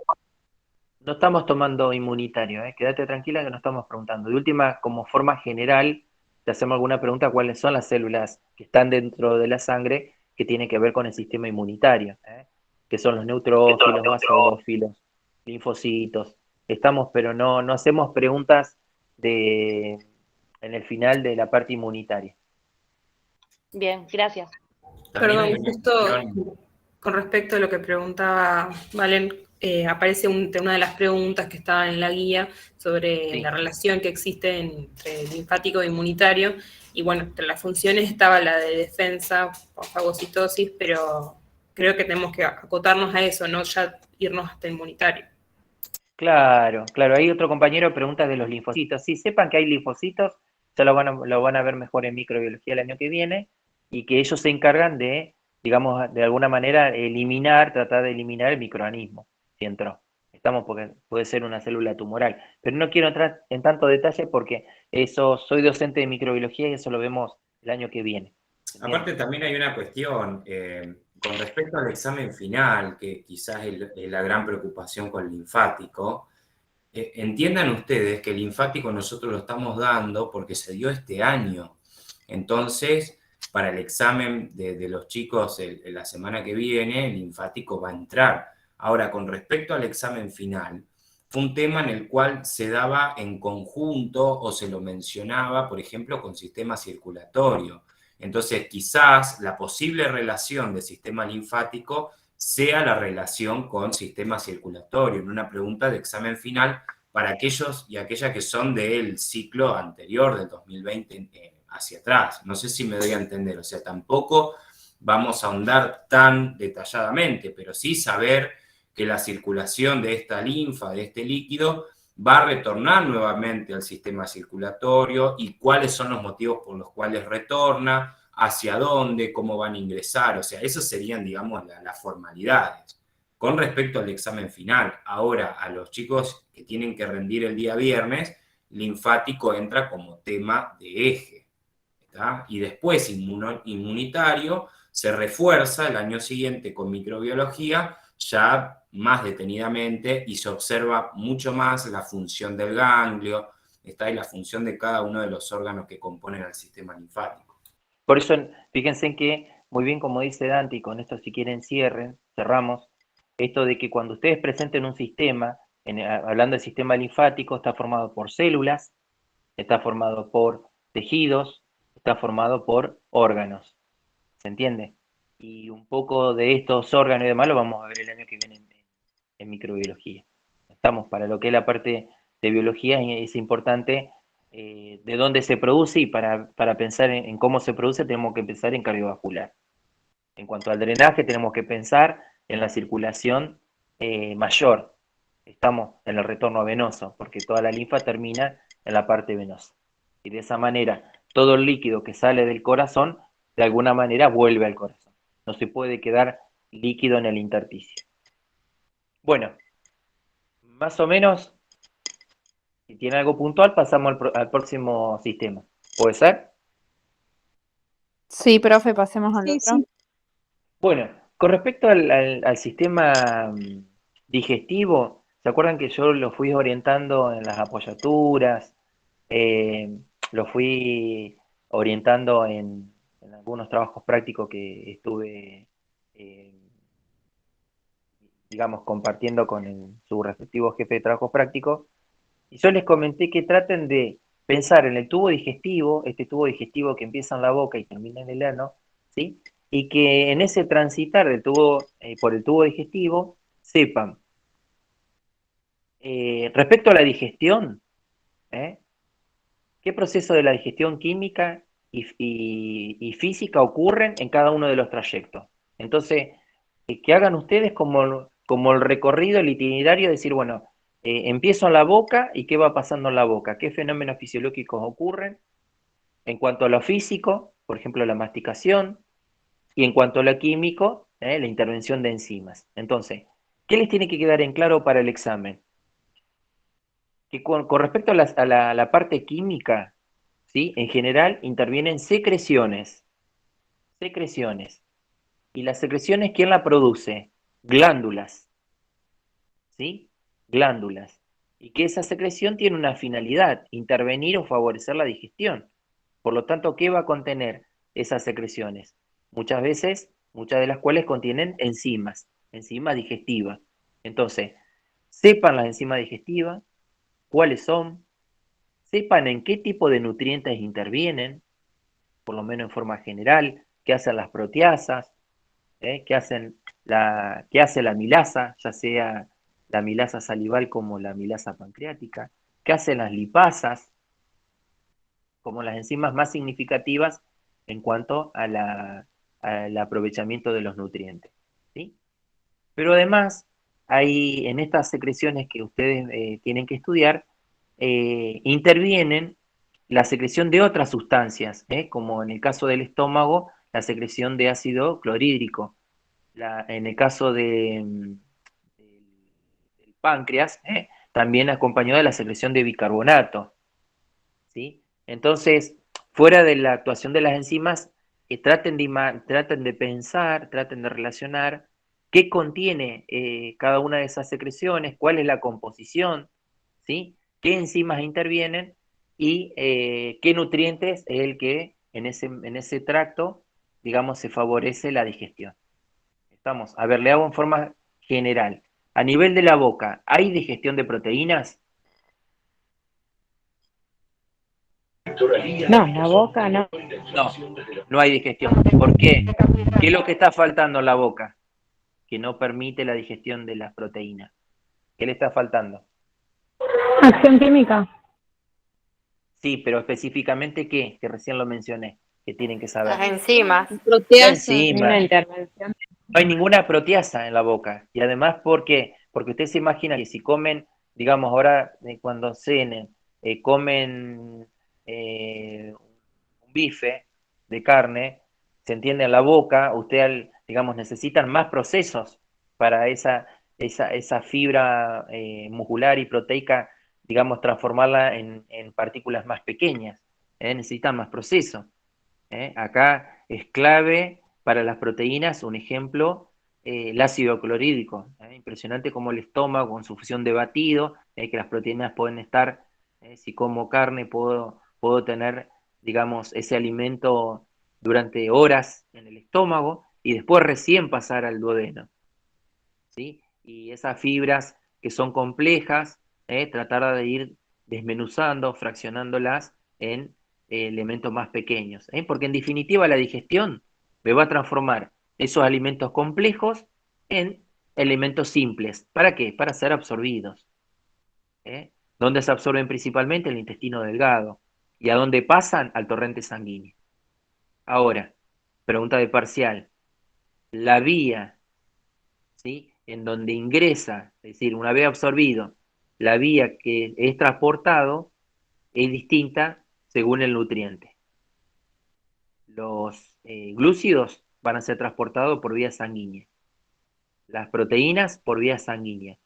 no estamos tomando inmunitario, quédate tranquila que no estamos preguntando. De última, como forma general, te hacemos alguna pregunta, ¿cuáles son las células que están dentro de la sangre que tienen que ver con el sistema inmunitario? Que son los neutrófilos, basófilos, linfocitos. Pero no hacemos preguntas en el final de la parte inmunitaria. Bien, gracias. Perdón, justo con respecto a lo que preguntaba Valen, aparece una de las preguntas que estaba en la guía sobre la relación que existe entre linfático e inmunitario. Y bueno, entre las funciones estaba la de defensa por fagocitosis, pero creo que tenemos que acotarnos a eso, no ya irnos hasta inmunitario. Claro. Hay otro compañero pregunta de los linfocitos. Sí, sepan que hay linfocitos, ya lo van a ver mejor en microbiología el año que viene, y que ellos se encargan de, digamos, de alguna manera tratar de eliminar el microorganismo, si entró. Porque puede ser una célula tumoral. Pero no quiero entrar en tanto detalle porque soy docente de microbiología y eso lo vemos el año que viene. Aparte también hay una cuestión, con respecto al examen final, que quizás es la gran preocupación con el linfático, entiendan ustedes que el linfático nosotros lo estamos dando porque se dio este año. Entonces, para el examen de los chicos la semana que viene, el linfático va a entrar. Ahora, con respecto al examen final, fue un tema en el cual se daba en conjunto o se lo mencionaba, por ejemplo, con sistema circulatorio. Entonces, quizás la posible relación de sistema linfático sea la relación con sistema circulatorio, en una pregunta de examen final para aquellos y aquellas que son del ciclo anterior, del 2020 hacia atrás. No sé si me doy a entender, o sea, tampoco vamos a ahondar tan detalladamente, pero sí saber que la circulación de esta linfa, de este líquido, va a retornar nuevamente al sistema circulatorio y cuáles son los motivos por los cuales retorna, hacia dónde, cómo van a ingresar, o sea, esas serían, digamos, las formalidades. Con respecto al examen final, ahora a los chicos que tienen que rendir el día viernes, linfático entra como tema de eje, ¿está? Y después inmunitario se refuerza el año siguiente con microbiología, ya más detenidamente, y se observa mucho más la función del ganglio, está ahí la función de cada uno de los órganos que componen al sistema linfático. Por eso, fíjense que, muy bien como dice Dante, y con esto si quieren cerramos, esto de que cuando ustedes presenten un sistema, hablando del sistema linfático, está formado por células, está formado por tejidos, está formado por órganos. ¿Se entiende? Y un poco de estos órganos y demás lo vamos a ver el año que viene en microbiología. Para lo que es la parte de biología, es importante de dónde se produce y para pensar en cómo se produce tenemos que pensar en cardiovascular. En cuanto al drenaje tenemos que pensar en la circulación mayor. Estamos en el retorno venoso, porque toda la linfa termina en la parte venosa. Y de esa manera, todo el líquido que sale del corazón, de alguna manera vuelve al corazón. No se puede quedar líquido en el intersticio. Bueno, más o menos, si tiene algo puntual, pasamos al próximo sistema. ¿Puede ser? Sí, profe, pasemos al Sí, otro. sí. Bueno, con respecto al sistema digestivo, ¿se acuerdan que yo lo fui orientando en las apoyaturas? Eh, lo fui orientando en algunos trabajos prácticos que estuve, eh, digamos, compartiendo con su respectivo jefe de trabajos prácticos. Y yo les comenté que traten de pensar en el tubo digestivo, este tubo digestivo que empieza en la boca y termina en el ano, ¿sí? Y que en ese transitar del tubo, por el tubo digestivo sepan, respecto a la digestión, ¿eh? ¿Qué proceso de la digestión química y física ocurren en cada uno de los trayectos? Entonces, que hagan ustedes como el recorrido, el itinerario, decir, bueno, empiezo en la boca y qué va pasando en la boca, qué fenómenos fisiológicos ocurren en cuanto a lo físico, por ejemplo, la masticación, y en cuanto a lo químico, la intervención de enzimas. Entonces, ¿qué les tiene que quedar en claro para el examen? Que con respecto a la parte química, ¿sí? En general intervienen secreciones, secreciones. ¿Y las secreciones quién la produce? Glándulas, ¿sí? Glándulas. Y que esa secreción tiene una finalidad, intervenir o favorecer la digestión. Por lo tanto, ¿qué va a contener esas secreciones? Muchas veces, muchas de las cuales contienen enzimas, enzimas digestivas. Entonces, sepan las enzimas digestivas, cuáles son, sepan en qué tipo de nutrientes intervienen, por lo menos en forma general, qué hacen las proteasas, qué hace la milasa, ya sea la milasa salival como la milasa pancreática, qué hacen las lipasas, como las enzimas más significativas en cuanto al aprovechamiento de los nutrientes, ¿sí? Pero además, hay en estas secreciones que ustedes tienen que estudiar, intervienen la secreción de otras sustancias, como en el caso del estómago, la secreción de ácido clorhídrico, en el caso del páncreas, también acompañado de la secreción de bicarbonato, ¿sí? Entonces, fuera de la actuación de las enzimas, traten de pensar, traten de relacionar qué contiene cada una de esas secreciones, cuál es la composición, ¿sí? Qué enzimas intervienen y qué nutrientes es el que en ese tracto, digamos, se favorece la digestión. Estamos, a ver, le hago en forma general. A nivel de la boca, ¿hay digestión de proteínas? No, la boca no. No, no hay digestión. ¿Por qué? ¿Qué es lo que está faltando en la boca? Que no permite la digestión de las proteínas. ¿Qué le está faltando? Acción química. Sí, pero específicamente ¿qué? Que recién lo mencioné, que tienen que saber. Las enzimas. La Proteasa. enzima. Una intervención. No hay ninguna proteasa en la boca. Y además, ¿por qué? Porque usted se imagina que si comen, digamos, ahora cuando cenen, comen un bife de carne, se entiende en la boca, digamos, necesitan más procesos para esa fibra muscular y proteica, digamos, transformarla en partículas más pequeñas. Necesitan más procesos. Acá es clave para las proteínas, un ejemplo, el ácido clorhídrico. Impresionante como el estómago con su fusión de batido, que las proteínas pueden estar, si como carne puedo tener, digamos, ese alimento durante horas en el estómago y después recién pasar al duodeno, ¿sí? Y esas fibras que son complejas, tratar de ir desmenuzando, fraccionándolas en elementos más pequeños, porque en definitiva la digestión me va a transformar esos alimentos complejos en elementos simples. ¿Para qué? Para ser absorbidos. ¿Dónde se absorben principalmente? El intestino delgado. ¿Y a dónde pasan? Al torrente sanguíneo. Ahora, pregunta de parcial. La vía, ¿sí?, en donde ingresa, es decir, una vez absorbido, la vía que es transportado es distinta según el nutriente. Los glúcidos van a ser transportados por vía sanguínea, las proteínas por vía sanguínea,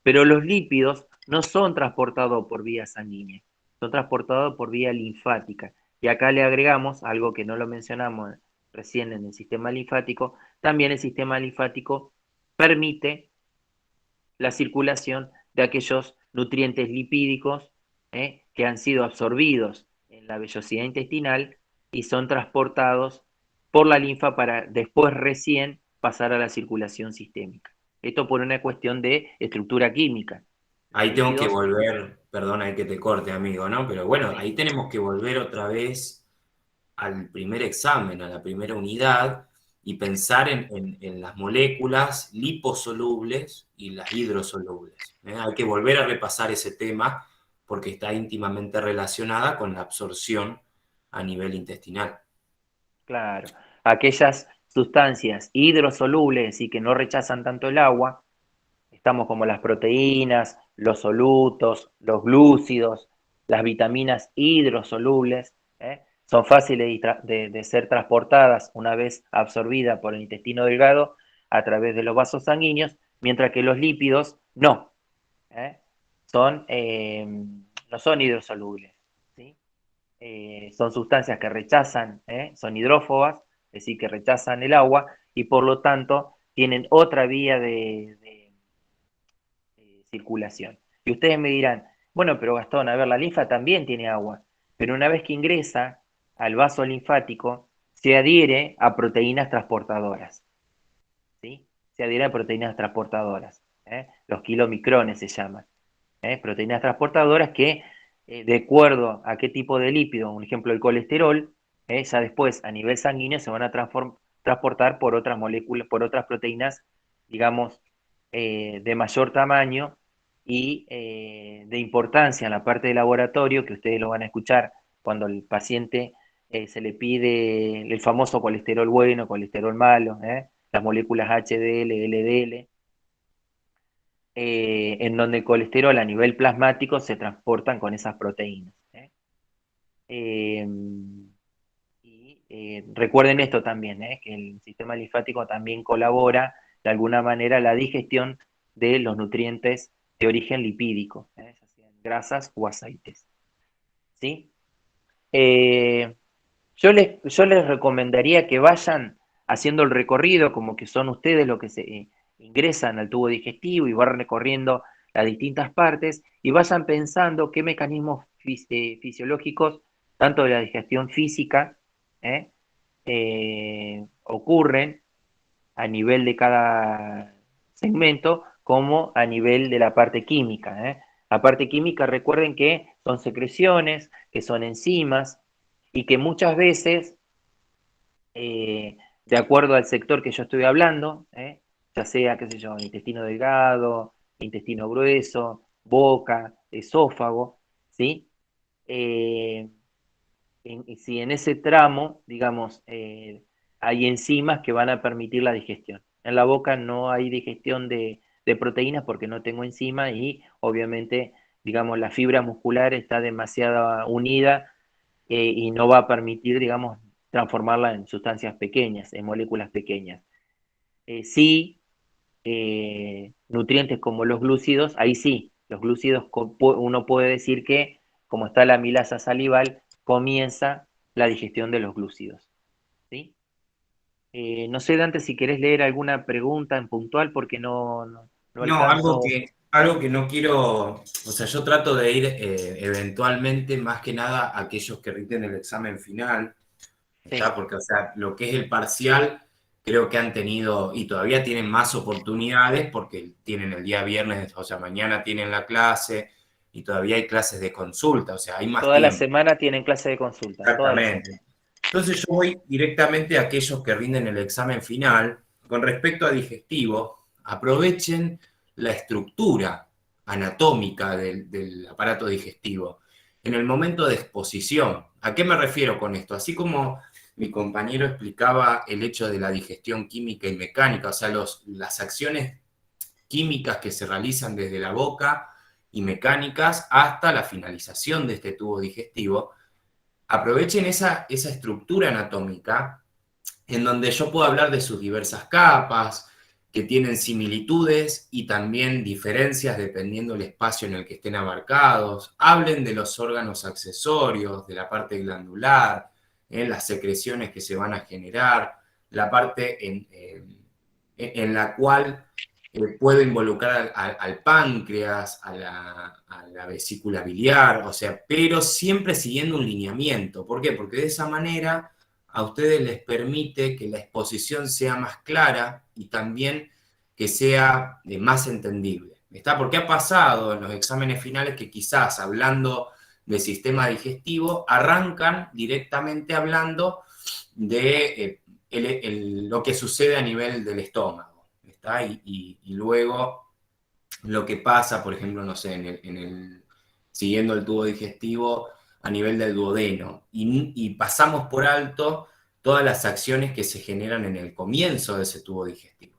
pero los lípidos no son transportados por vía sanguínea, son transportados por vía linfática. Y acá le agregamos algo que no lo mencionamos recién en el sistema linfático. También el sistema linfático permite la circulación de aquellos nutrientes lipídicos que han sido absorbidos en la vellosidad intestinal y son transportados por la linfa para después recién pasar a la circulación sistémica. Esto por una cuestión de estructura química. Ahí tengo que volver, perdona que te corte, amigo, ¿no? Pero bueno, ahí tenemos que volver otra vez al primer examen, a la primera unidad, y pensar en las moléculas liposolubles y las hidrosolubles. Hay que volver a repasar ese tema porque está íntimamente relacionada con la absorción a nivel intestinal. Claro, aquellas sustancias hidrosolubles y que no rechazan tanto el agua, estamos como las proteínas, los solutos, los glúcidos, las vitaminas hidrosolubles, son fáciles de ser transportadas una vez absorbidas por el intestino delgado a través de los vasos sanguíneos, mientras que los lípidos no, no son hidrosolubles, ¿sí? Son sustancias que rechazan, son hidrófobas, es decir, que rechazan el agua y por lo tanto tienen otra vía de circulación. Y ustedes me dirán, bueno, pero Gastón, a ver, la linfa también tiene agua, pero una vez que ingresa al vaso linfático, se adhiere a proteínas transportadoras, ¿sí? Se adhiere a proteínas transportadoras, los kilomicrones se llaman, proteínas transportadoras que, de acuerdo a qué tipo de lípido, un ejemplo el colesterol, ya después a nivel sanguíneo se van a transportar por otras moléculas, por otras proteínas, digamos, de mayor tamaño y de importancia en la parte de laboratorio, que ustedes lo van a escuchar cuando el paciente se le pide el famoso colesterol bueno, colesterol malo, las moléculas HDL, LDL, en donde el colesterol a nivel plasmático se transportan con esas proteínas. Recuerden esto también, que el sistema linfático también colabora de alguna manera la digestión de los nutrientes de origen lipídico, ya sean grasas o aceites. ¿Sí? Yo les recomendaría que vayan haciendo el recorrido, como que son ustedes los que se ingresan al tubo digestivo y van recorriendo las distintas partes y vayan pensando qué mecanismos fisiológicos, tanto de la digestión física, ocurren a nivel de cada segmento, como a nivel de la parte química. La parte química, recuerden que son secreciones, que son enzimas, y que muchas veces, de acuerdo al sector que yo estoy hablando, ya sea, qué sé yo, intestino delgado, intestino grueso, boca, esófago, ¿sí? Si en ese tramo, digamos, hay enzimas que van a permitir la digestión. En la boca no hay digestión de proteínas porque no tengo enzima y obviamente, digamos, la fibra muscular está demasiado unida y no va a permitir, digamos, transformarla en sustancias pequeñas, en moléculas pequeñas. Sí, nutrientes como los glúcidos, ahí sí, los glúcidos uno puede decir que, como está la amilasa salival, comienza la digestión de los glúcidos. ¿Sí? No sé, Dante, si querés leer alguna pregunta en puntual, porque no alcanzo. Algo que no quiero, o sea, yo trato de ir eventualmente, más que nada, a aquellos que rinden el examen final, ¿está? Sí. Porque, o sea, lo que es el parcial, creo que han tenido, y todavía tienen más oportunidades, porque tienen el día viernes, o sea, mañana tienen la clase, y todavía hay clases de consulta, o sea, hay más Toda la tiempo. semana tienen clase de consulta. Exactamente. Entonces yo voy directamente a aquellos que rinden el examen final. Con respecto a digestivo, aprovechen la estructura anatómica del aparato digestivo. en el momento de exposición. ¿A qué me refiero con esto? Así como mi compañero explicaba el hecho de la digestión química y mecánica, o sea, las acciones químicas que se realizan desde la boca y mecánicas hasta la finalización de este tubo digestivo, aprovechen esa estructura anatómica en donde yo puedo hablar de sus diversas capas, que tienen similitudes y también diferencias dependiendo del espacio en el que estén abarcados. Hablen de los órganos accesorios, de la parte glandular, las secreciones que se van a generar, la parte en la cual puedo involucrar al páncreas, a la vesícula biliar, o sea, pero siempre siguiendo un lineamiento. ¿Por qué? Porque de esa manera a ustedes les permite que la exposición sea más clara y también que sea más entendible. ¿Está? Porque ha pasado en los exámenes finales que quizás hablando de sistema digestivo arrancan directamente hablando de lo que sucede a nivel del estómago. ¿Está? Y luego lo que pasa, por ejemplo, no sé, siguiendo el tubo digestivo a nivel del duodeno, y pasamos por alto todas las acciones que se generan en el comienzo de ese tubo digestivo.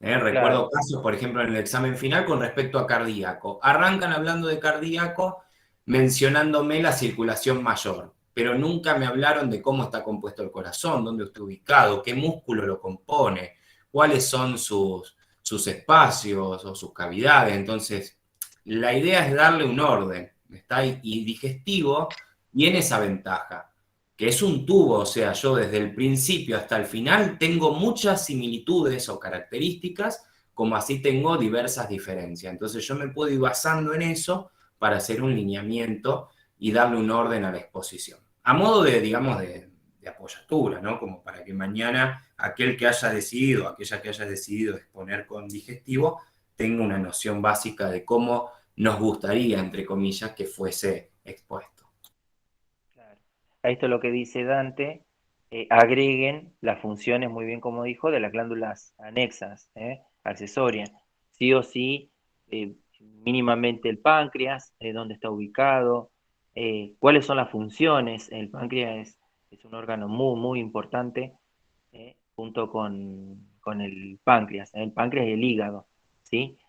Recuerdo casos, por ejemplo, en el examen final con respecto a cardíaco. Arrancan hablando de cardíaco mencionándome la circulación mayor, pero nunca me hablaron de cómo está compuesto el corazón, dónde está ubicado, qué músculo lo compone, cuáles son sus espacios o sus cavidades. Entonces, la idea es darle un orden, ¿está? Y digestivo tiene esa ventaja, que es un tubo, o sea, yo desde el principio hasta el final tengo muchas similitudes o características, como así tengo diversas diferencias. Entonces yo me puedo ir basando en eso para hacer un lineamiento y darle un orden a la exposición. A modo de, digamos, de apoyatura, ¿no? Como para que mañana aquella que haya decidido exponer con digestivo tenga una noción básica de cómo nos gustaría, entre comillas, que fuese expuesto. Claro. A esto es lo que dice Dante, agreguen las funciones, muy bien como dijo, de las glándulas anexas, accesorias. Sí o sí, mínimamente el páncreas, dónde está ubicado, cuáles son las funciones. El páncreas es un órgano muy, muy importante, junto con el páncreas. El páncreas y el hígado, ¿sí?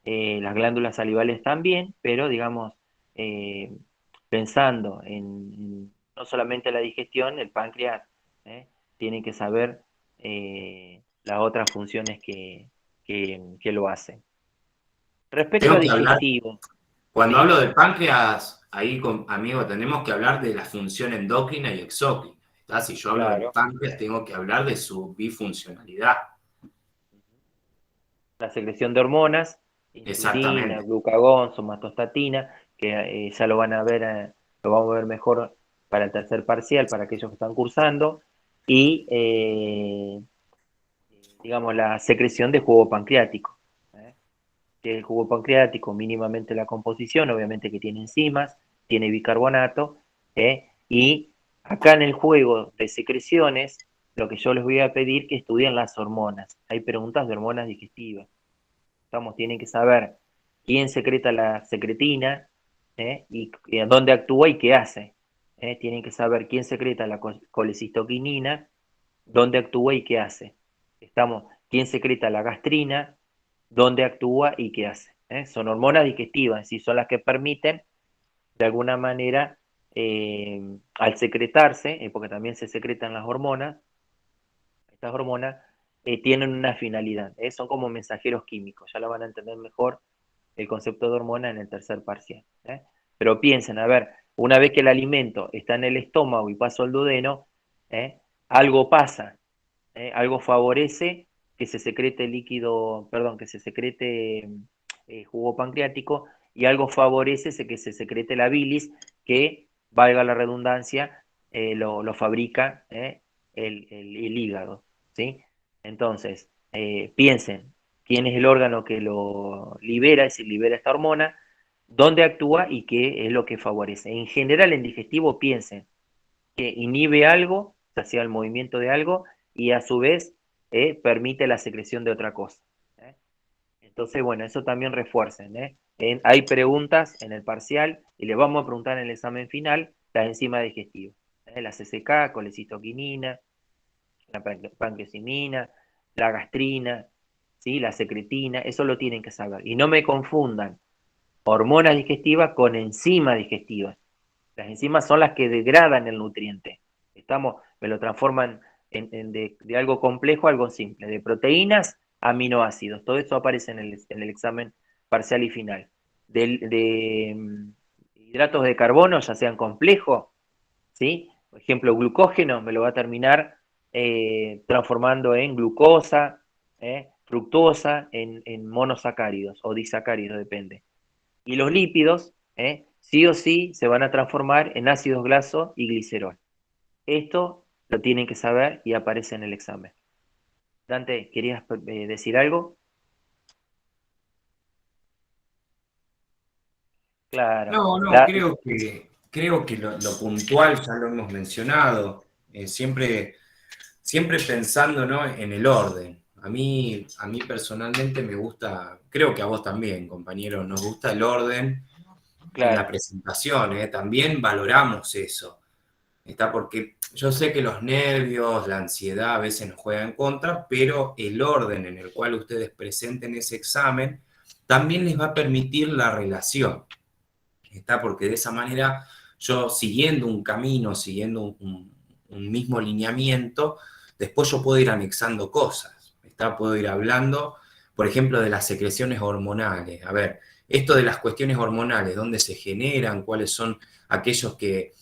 Las glándulas salivales también, pero digamos, eh, pensando no solamente la digestión, el páncreas tiene que saber las otras funciones que lo hacen. Respecto a Tengo que hablar, digestivo, cuando ¿sí? hablo del páncreas, ahí, amigo, tenemos que hablar de la función endocrina y exócrina. ¿Está? Si yo hablo del Claro. páncreas, tengo que hablar de su bifuncionalidad. La secreción de hormonas, insulina, Exactamente. glucagón, somatostatina, que ya lo van a ver, lo vamos a ver mejor para el tercer parcial, para aquellos que están cursando, y digamos la secreción de jugo pancreático, que el jugo pancreático mínimamente la composición, obviamente que tiene enzimas, tiene bicarbonato, y acá en el juego de secreciones, lo que yo les voy a pedir que estudien las hormonas. Hay preguntas de hormonas digestivas. Tienen que saber quién secreta la secretina, y dónde actúa y qué hace. Tienen que saber quién secreta la colecistoquinina, dónde actúa y qué hace. Quién secreta la gastrina, dónde actúa y qué hace. Son hormonas digestivas, y son las que permiten, de alguna manera, al secretarse, porque también se secretan las hormonas, estas hormonas tienen una finalidad, son como mensajeros químicos, ya lo van a entender mejor el concepto de hormona en el tercer parcial. Pero piensen, a ver, una vez que el alimento está en el estómago y pasa al duodeno, algo pasa, algo favorece que se secrete líquido, perdón, que se secrete jugo pancreático, y algo favorece que se secrete la bilis, que, valga la redundancia, lo fabrica el hígado, ¿sí? Entonces, piensen, quién es el órgano que lo libera, si libera esta hormona, dónde actúa y qué es lo que favorece. En general, en digestivo, piensen que inhibe algo, hacia el movimiento de algo, y a su vez permite la secreción de otra cosa. Entonces, bueno, eso también refuercen, hay preguntas en el parcial y le vamos a preguntar en el examen final las enzimas digestivas. La CCK, colecitoquinina, la pancreatimina, la gastrina, ¿sí? La secretina, eso lo tienen que saber. Y no me confundan hormonas digestivas con enzimas digestivas. Las enzimas son las que degradan el nutriente. Me lo transforman de algo complejo a algo simple, de proteínas a aminoácidos. Todo eso aparece en el examen parcial y final. De hidratos de carbono, ya sean complejos, ¿sí? Por ejemplo, glucógeno me lo va a terminar transformando en glucosa, fructosa, en monosacáridos o disacáridos, depende. Y los lípidos, sí o sí, se van a transformar en ácidos grasos y glicerol. Esto lo tienen que saber y aparece en el examen. Dante, ¿querías decir algo? Claro. No, creo que lo puntual ya lo hemos mencionado, siempre pensando, ¿no?, en el orden. A mí personalmente me gusta, creo que a vos también, compañero, nos gusta el orden en la presentación, también valoramos eso. Porque yo sé que los nervios, la ansiedad a veces nos juegan en contra, pero el orden en el cual ustedes presenten ese examen también les va a permitir la relación. Porque de esa manera yo, siguiendo un camino, siguiendo un mismo lineamiento, después yo puedo ir anexando cosas. Puedo ir hablando, por ejemplo, de las secreciones hormonales. A ver, esto de las cuestiones hormonales, dónde se generan, cuáles son aquellos que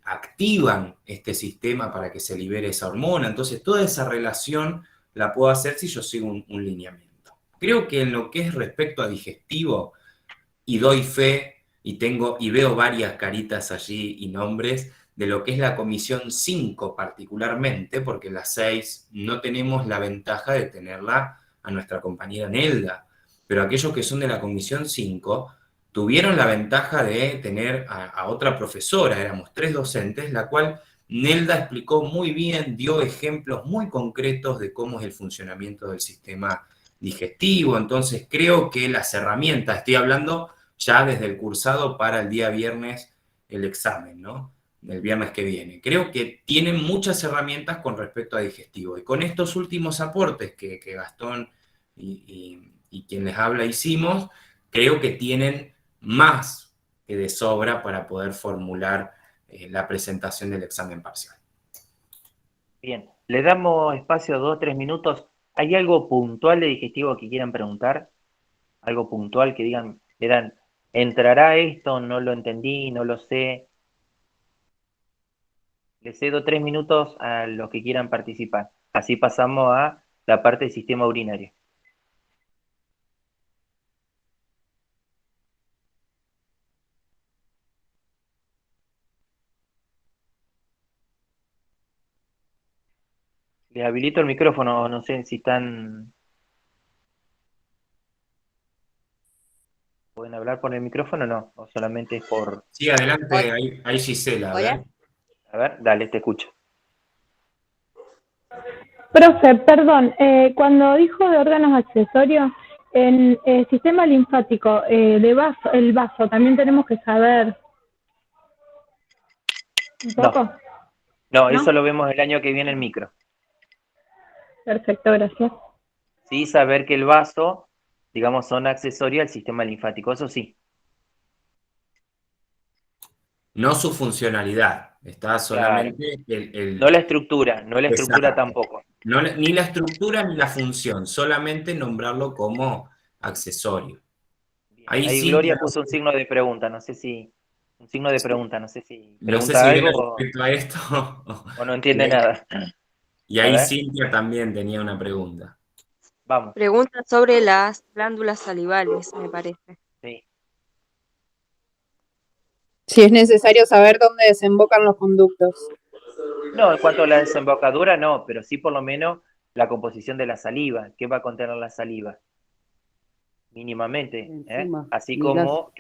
activan este sistema para que se libere esa hormona. Entonces, toda esa relación la puedo hacer si yo sigo un lineamiento. Creo que en lo que es respecto a digestivo, y doy fe, y veo varias caritas allí y nombres de lo que es la comisión 5 particularmente, porque la 6 no tenemos la ventaja de tenerla a nuestra compañera Nelda, pero aquellos que son de la comisión 5 tuvieron la ventaja de tener a otra profesora, éramos 3 docentes, la cual Nelda explicó muy bien, dio ejemplos muy concretos de cómo es el funcionamiento del sistema digestivo. Entonces creo que las herramientas, estoy hablando ya desde el cursado para el día viernes, el examen, ¿no?, el viernes que viene. Creo que tienen muchas herramientas con respecto a digestivo. Y con estos últimos aportes que Gastón y quien les habla hicimos, creo que tienen más que de sobra para poder formular la presentación del examen parcial. Bien, le damos espacio 2 o 3 minutos. ¿Hay algo puntual de digestivo que quieran preguntar? Algo puntual que digan, ¿entrará esto? No lo entendí, no lo sé. Le cedo 3 minutos a los que quieran participar. Así pasamos a la parte del sistema urinario. Les habilito el micrófono, no sé si están... ¿Pueden hablar por el micrófono o no? ¿O solamente es por...? Sí, adelante, ahí Gisela, a ver. A ver, dale, te escucho. Profe, perdón, cuando dijo de órganos accesorios, en el sistema linfático, el vaso, también tenemos que saber un poco. No, eso lo vemos el año que viene en micro. Perfecto, gracias. Sí, saber que el vaso, digamos, son accesorios al sistema linfático, eso sí. No su funcionalidad, está solamente No la estructura, Exacto. tampoco. Ni la estructura ni la función, solamente nombrarlo como accesorio. Ahí sí, Gloria puso un signo de pregunta, no sé si... Un signo de pregunta, no sé si no sé pregunta si viene algo respecto a esto o no entiende nada. Y ahí Cintia también tenía una pregunta. Vamos. Pregunta sobre las glándulas salivales, me parece. Sí. Si es necesario saber dónde desembocan los conductos. No, en cuanto a la desembocadura, no, pero sí por lo menos la composición de la saliva. ¿Qué va a contener la saliva? Mínimamente. Así como,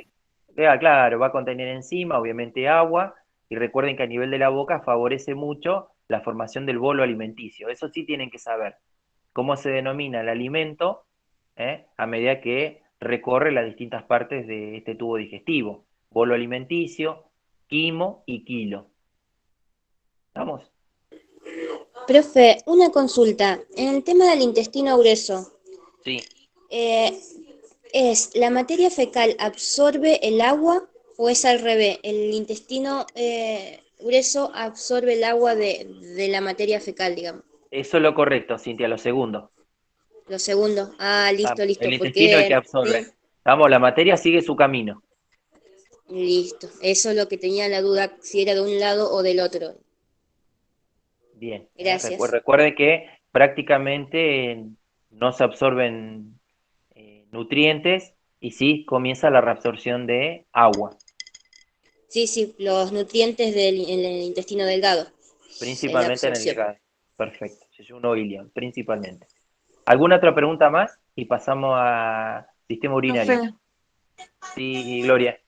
claro, va a contener enzima, obviamente agua, y recuerden que a nivel de la boca favorece mucho la formación del bolo alimenticio. Eso sí tienen que saber. Cómo se denomina el alimento a medida que recorre las distintas partes de este tubo digestivo: bolo alimenticio, quimo y quilo. ¿Estamos? Profe, una consulta. En el tema del intestino grueso, Sí. ¿la materia fecal absorbe el agua o es al revés? ¿El intestino grueso absorbe el agua de la materia fecal, digamos? Eso es lo correcto, Cintia, lo segundo. Lo segundo. Ah, listo, El listo. intestino es el que Porque... absorbe. Vamos, la materia sigue su camino. Listo. Eso es lo que tenía la duda, si era de un lado o del otro. Bien. Gracias. Recuerde que prácticamente no se absorben nutrientes y sí comienza la reabsorción de agua, Sí, sí, los nutrientes en el intestino delgado. En la principalmente en el absorción. hígado. Perfecto, uno ilion, principalmente. ¿Alguna otra pregunta más? Y pasamos a sistema urinario. Profe, Sí, Gloria.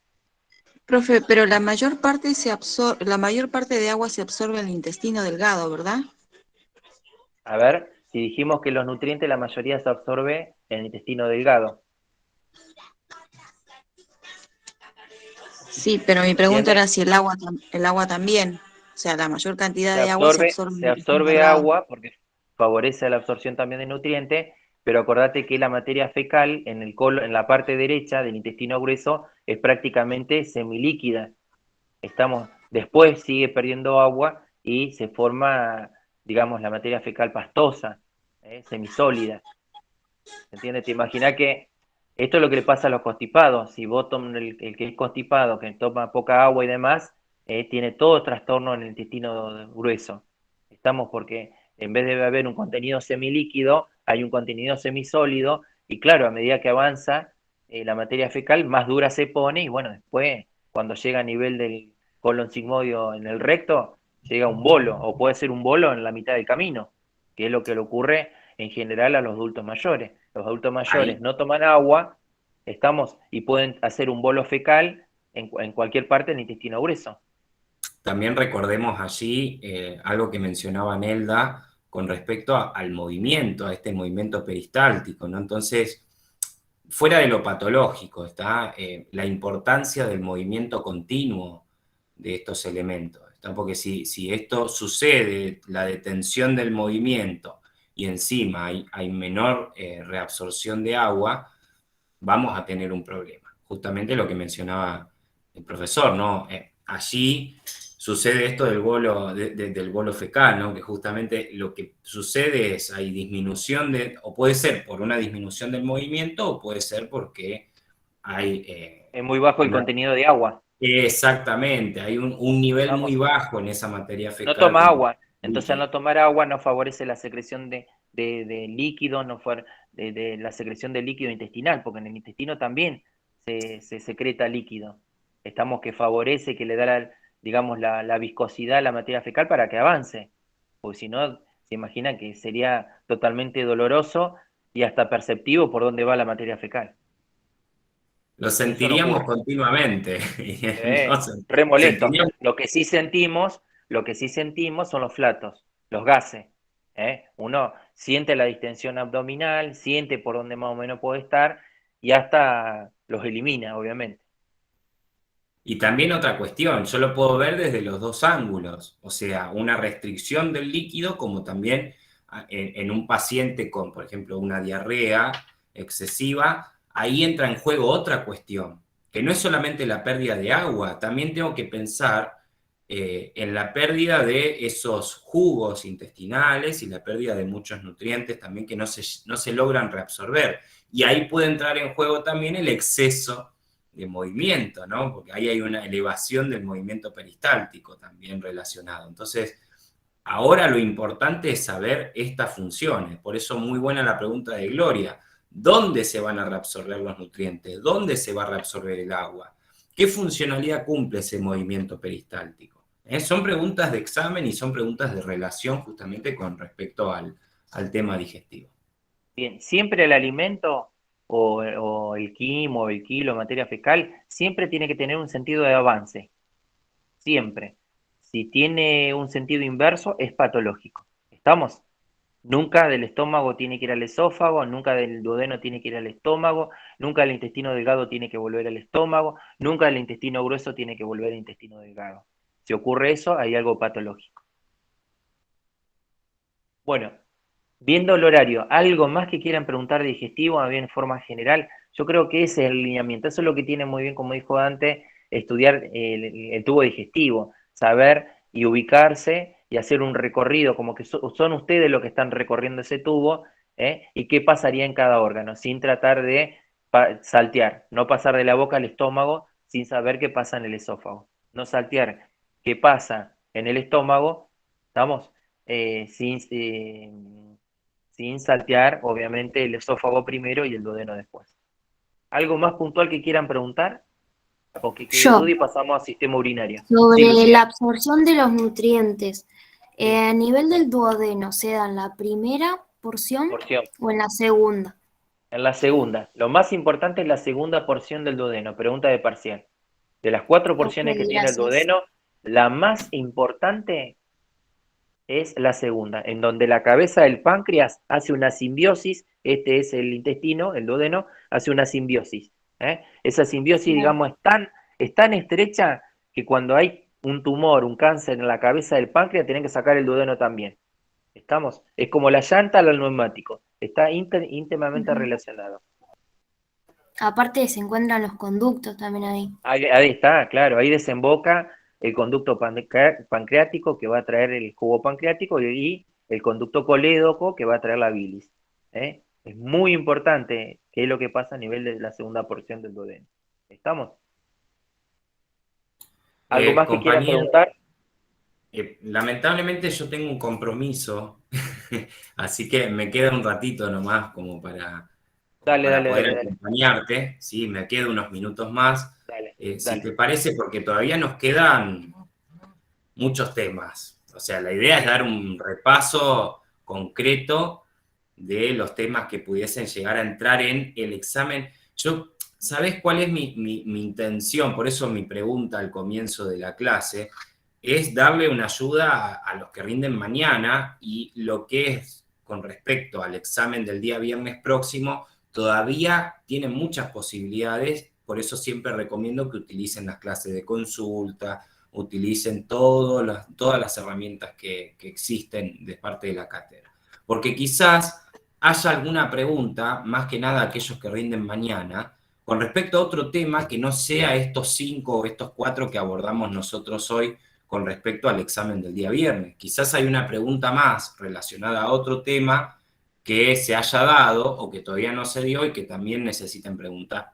profe, pero la mayor parte la mayor parte de agua se absorbe en el intestino delgado, ¿verdad? A ver, si dijimos que los nutrientes la mayoría se absorbe en el intestino delgado. Sí, pero mi pregunta ¿Entiendes? era si el agua también. O sea, la mayor cantidad de agua se absorbe en Se el intestino absorbe delgado. agua porque favorece la absorción también de nutrientes, pero acordate que la materia fecal en en la parte derecha del intestino grueso es prácticamente semilíquida. Después sigue perdiendo agua y se forma, digamos, la materia fecal pastosa, semisólida. ¿Se entiende? Te imaginas que esto es lo que le pasa a los constipados. Si vos tomas el que es constipado, que toma poca agua y demás, tiene todo trastorno en el intestino grueso. Estamos porque en vez de haber un contenido semilíquido, hay un contenido semisólido, y claro, a medida que avanza la materia fecal, más dura se pone, y bueno, después, cuando llega a nivel del colon sigmoide en el recto, llega un bolo, o puede ser un bolo en la mitad del camino, que es lo que le ocurre en general a los adultos mayores. Los adultos mayores Ahí no toman agua, y pueden hacer un bolo fecal en cualquier parte del intestino grueso. también recordemos allí algo que mencionaba Nelda con respecto al movimiento, a este movimiento peristáltico, ¿no? Entonces, fuera de lo patológico está la importancia del movimiento continuo de estos elementos, ¿está? Porque si esto sucede, la detención del movimiento, y encima hay menor reabsorción de agua, vamos a tener un problema. Justamente lo que mencionaba el profesor, ¿no? Allí sucede esto del bolo fecal, ¿no? Que justamente lo que sucede es hay disminución o puede ser por una disminución del movimiento, o puede ser porque hay... es muy bajo el contenido de agua. Exactamente, hay un nivel muy bajo en esa materia fecal. No toma agua, entonces al no tomar agua no favorece la secreción de líquido, de la secreción de líquido intestinal, porque en el intestino también se secreta líquido. Estamos que favorece, que le da digamos, la viscosidad a la materia fecal para que avance, porque si no, se imaginan que sería totalmente doloroso y hasta perceptivo por dónde va la materia fecal. Lo Eso no sentiríamos ocurre. continuamente. Re molesto. Sentiríamos... Lo que sí sentimos son los flatos, los gases. Uno siente la distensión abdominal, siente por dónde más o menos puede estar y hasta los elimina, obviamente. Y también otra cuestión, yo lo puedo ver desde los dos ángulos, o sea, una restricción del líquido, como también en un paciente con, por ejemplo, una diarrea excesiva, ahí entra en juego otra cuestión, que no es solamente la pérdida de agua, también tengo que pensar en la pérdida de esos jugos intestinales y la pérdida de muchos nutrientes también que no se logran reabsorber. Y ahí puede entrar en juego también el exceso de movimiento, ¿no? Porque ahí hay una elevación del movimiento peristáltico también relacionado. Entonces, ahora lo importante es saber estas funciones. Por eso muy buena la pregunta de Gloria. ¿Dónde se van a reabsorber los nutrientes? ¿Dónde se va a reabsorber el agua? ¿Qué funcionalidad cumple ese movimiento peristáltico? Son preguntas de examen y son preguntas de relación justamente con respecto al tema digestivo. Bien, siempre el alimento o el quimo o el kilo, materia fecal, siempre tiene que tener un sentido de avance. Siempre. Si tiene un sentido inverso, es patológico. ¿Estamos? Nunca del estómago tiene que ir al esófago, nunca del duodeno tiene que ir al estómago, nunca el intestino delgado tiene que volver al estómago, nunca el intestino grueso tiene que volver al intestino delgado. Si ocurre eso, hay algo patológico. Bueno, viendo el horario, ¿algo más que quieran preguntar de digestivo, a bien en forma general? Yo creo que ese es el lineamiento. Eso es lo que tiene muy bien, como dijo Dante, estudiar el tubo digestivo, saber y ubicarse y hacer un recorrido, como que son ustedes los que están recorriendo ese tubo, y qué pasaría en cada órgano, sin tratar de saltear, no pasar de la boca al estómago sin saber qué pasa en el esófago, no saltear qué pasa en el estómago, ¿estamos? Sin saltear, obviamente, el esófago primero y el duodeno después. ¿Algo más puntual que quieran preguntar? ¿O que quede Yo, duda y pasamos al sistema urinario? Sí, sobre Lucía. la absorción de los nutrientes, a nivel del duodeno, ¿se da en la primera porción Porción. o en la segunda? En la segunda. Lo más importante es la segunda porción del duodeno. Pregunta de parcial. De las 4 Ok, porciones que tiene el gracias. duodeno, la más importante es la segunda, en donde la cabeza del páncreas hace una simbiosis, este es el intestino, el duodeno, hace una simbiosis. Esa simbiosis, digamos, es tan estrecha que cuando hay un tumor, un cáncer en la cabeza del páncreas, tienen que sacar el duodeno también. ¿Estamos? Es como la llanta al neumático, está íntimamente Ujú. relacionado. Aparte se encuentran los conductos también ahí. Ahí está, claro, ahí desemboca el conducto pancreático que va a traer el jugo pancreático y el conducto colédoco que va a traer la bilis. Es muy importante qué es lo que pasa a nivel de la segunda porción del duodeno. ¿Estamos? ¿Algo más que quieran Compañero, preguntar? lamentablemente yo tengo un compromiso, así que me queda un ratito nomás como para Dale. poder acompañarte, ¿sí? Me quedo unos minutos más. Si te parece, porque todavía nos quedan muchos temas. O sea, la idea es dar un repaso concreto de los temas que pudiesen llegar a entrar en el examen. ¿Sabés cuál es mi intención? Por eso mi pregunta al comienzo de la clase es darle una ayuda a los que rinden mañana, y lo que es con respecto al examen del día viernes próximo, todavía tienen muchas posibilidades, por eso siempre recomiendo que utilicen las clases de consulta, utilicen todas las herramientas que existen de parte de la cátedra. Porque quizás haya alguna pregunta, más que nada aquellos que rinden mañana, con respecto a otro tema que no sea estos 5 o estos 4 que abordamos nosotros hoy con respecto al examen del día viernes. Quizás hay una pregunta más relacionada a otro tema que se haya dado o que todavía no se dio y que también necesiten preguntar.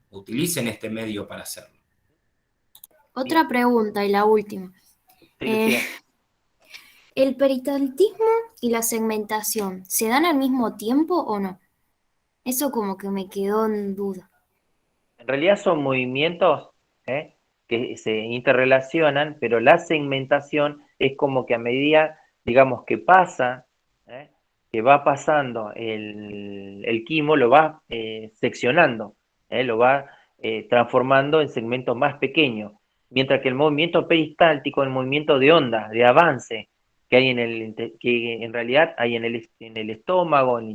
Utilicen este medio para hacerlo. Otra pregunta y la última. ¿El peristaltismo y la segmentación se dan al mismo tiempo o no? Eso como que me quedó en duda. En realidad son movimientos que se interrelacionan, pero la segmentación es como que a medida, digamos, que pasa, que va pasando el quimo, lo va seccionando, lo va transformando en segmentos más pequeños, mientras que el movimiento peristáltico, el movimiento de onda, de avance, que hay que en realidad hay en el estómago, en el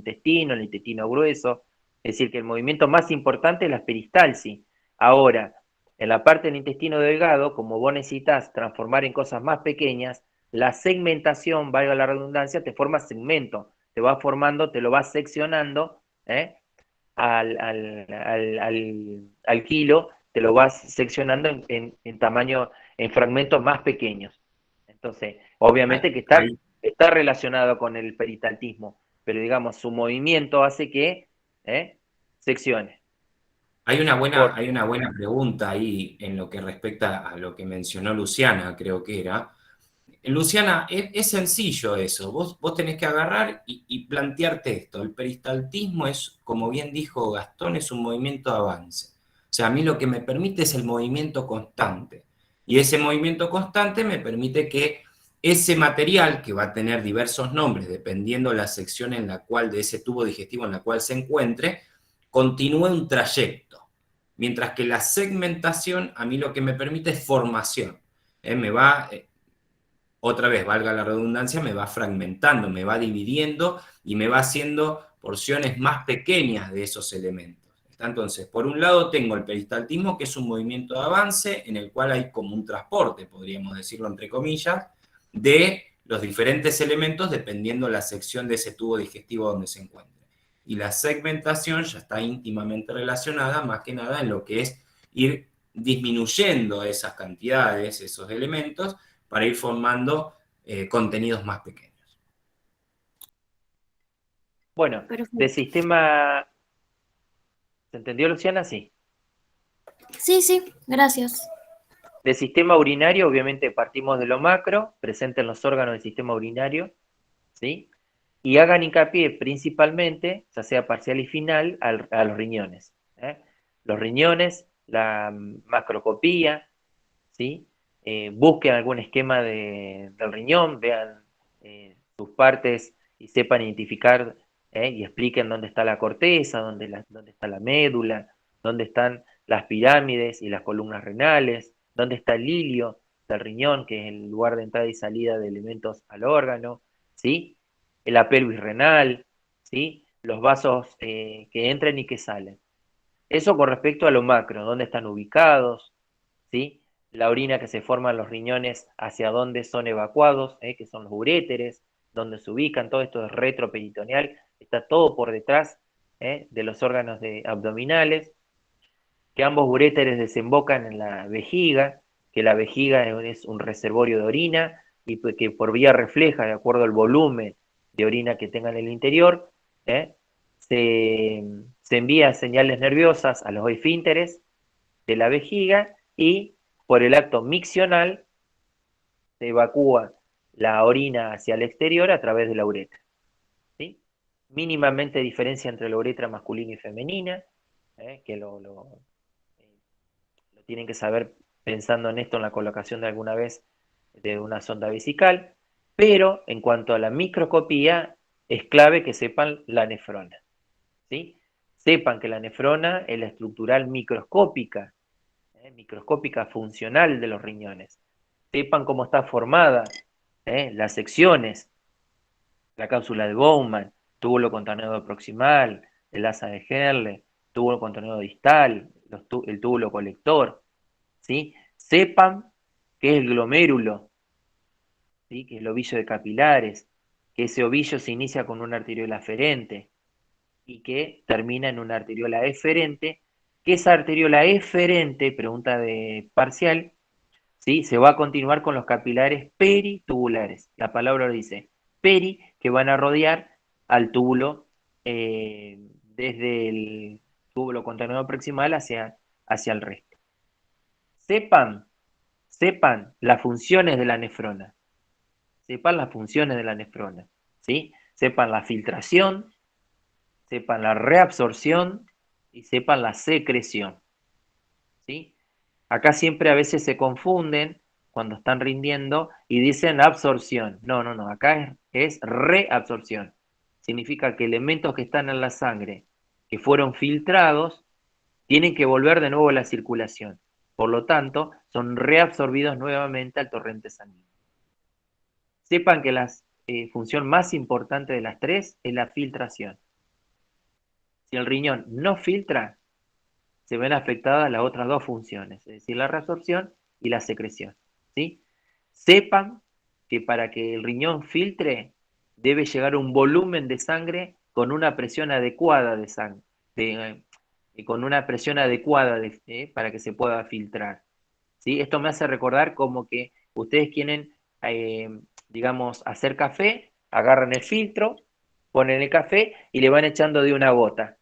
intestino grueso, es decir, que el movimiento más importante es la peristalsis. Ahora, en la parte del intestino delgado, como vos necesitas transformar en cosas más pequeñas, la segmentación, valga la redundancia, te forma segmento, te va formando, te lo va seccionando al kilo, te lo vas seccionando en tamaño, en fragmentos más pequeños. Entonces, obviamente que está relacionado con el peristaltismo, pero digamos, su movimiento hace que secciones. Hay una buena pregunta ahí en lo que respecta a lo que mencionó Luciana, creo que era. Luciana, es sencillo eso. Vos tenés que agarrar y plantearte esto. El peristaltismo es, como bien dijo Gastón, es un movimiento de avance. O sea, a mí lo que me permite es el movimiento constante. Y ese movimiento constante me permite que ese material, que va a tener diversos nombres dependiendo la sección en la cual, de ese tubo digestivo en la cual se encuentre, continúe un trayecto. Mientras que la segmentación a mí lo que me permite es formación. otra vez, valga la redundancia, me va fragmentando, me va dividiendo y me va haciendo porciones más pequeñas de esos elementos. Entonces, por un lado tengo el peristaltismo, que es un movimiento de avance en el cual hay como un transporte, podríamos decirlo entre comillas, de los diferentes elementos dependiendo la sección de ese tubo digestivo donde se encuentre. Y la segmentación ya está íntimamente relacionada, más que nada, en lo que es ir disminuyendo esas cantidades, esos elementos, para ir formando contenidos más pequeños. Bueno, Perfecto. de sistema... ¿Se entendió, Luciana? Sí. Sí, gracias. De sistema urinario, obviamente partimos de lo macro, presente en los órganos del sistema urinario, ¿sí? Y hagan hincapié principalmente, ya sea parcial y final, a los riñones. Los riñones, la macroscopía, ¿sí? Busquen algún esquema del riñón, vean sus partes y sepan identificar y expliquen dónde está la corteza, dónde está la médula, dónde están las pirámides y las columnas renales, dónde está el ilio del riñón, que es el lugar de entrada y salida de elementos al órgano, ¿sí? La pelvis renal, ¿sí? Los vasos que entran y que salen. Eso con respecto a lo macro, dónde están ubicados, ¿sí? La orina que se forma en los riñones, hacia dónde son evacuados, que son los uréteres, dónde se ubican, todo esto es retroperitoneal, está todo por detrás de los órganos abdominales, que ambos uréteres desembocan en la vejiga, que la vejiga es un reservorio de orina y que por vía refleja, de acuerdo al volumen de orina que tenga en el interior, se envía señales nerviosas a los esfínteres de la vejiga y por el acto miccional se evacúa la orina hacia el exterior a través de la uretra. ¿Sí? Mínimamente diferencia entre la uretra masculina y femenina, que lo tienen que saber pensando en esto en la colocación de alguna vez de una sonda vesical, pero en cuanto a la microscopía, es clave que sepan la nefrona. ¿Sí? Sepan que la nefrona es la estructural microscópica funcional de los riñones. Sepan cómo está formada las secciones, la cápsula de Bowman, túbulo contorneado proximal, el asa de Herle, túbulo contorneado distal, el túbulo colector, ¿sí? Sepan qué es el glomérulo, ¿sí? Que es el ovillo de capilares, que ese ovillo se inicia con una arteriola aferente y que termina en una arteriola eferente, que esa arteriola eferente, pregunta de parcial, ¿sí? Se va a continuar con los capilares peritubulares. La palabra lo dice, peri, que van a rodear al túbulo desde el túbulo contorneado proximal hacia el resto. Sepan las funciones de la nefrona. Sepan las funciones de la nefrona, ¿sí? Sepan la filtración, sepan la reabsorción y sepan la secreción, ¿sí? Acá siempre a veces se confunden cuando están rindiendo y dicen absorción. No, acá es reabsorción. Significa que elementos que están en la sangre, que fueron filtrados, tienen que volver de nuevo a la circulación. Por lo tanto, son reabsorbidos nuevamente al torrente sanguíneo. Sepan que la función más importante de las tres es la filtración. Si el riñón no filtra, se ven afectadas las otras dos funciones, es decir, la reabsorción y la secreción, ¿sí? Sepan que para que el riñón filtre, debe llegar a un volumen de sangre con una presión adecuada de sangre, con una presión adecuada para que se pueda filtrar, ¿sí? Esto me hace recordar como que ustedes quieren, digamos, hacer café, agarran el filtro, ponen el café y le van echando de una gota.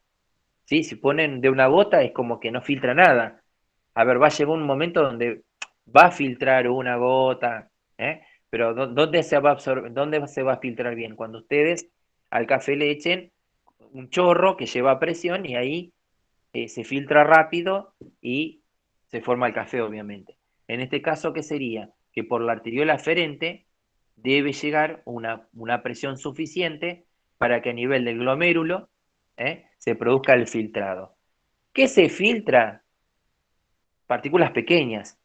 ¿Sí? Si ponen de una gota es como que no filtra nada. A ver, va a llegar un momento donde va a filtrar una gota, pero ¿dónde se va a absorber, dónde se va a filtrar bien? Cuando ustedes al café le echen un chorro que lleva presión y ahí se filtra rápido y se forma el café, obviamente. En este caso, ¿qué sería? Que por la arteriola aferente debe llegar una presión suficiente para que a nivel del glomérulo se produzca el filtrado. ¿Qué se filtra? Partículas pequeñas.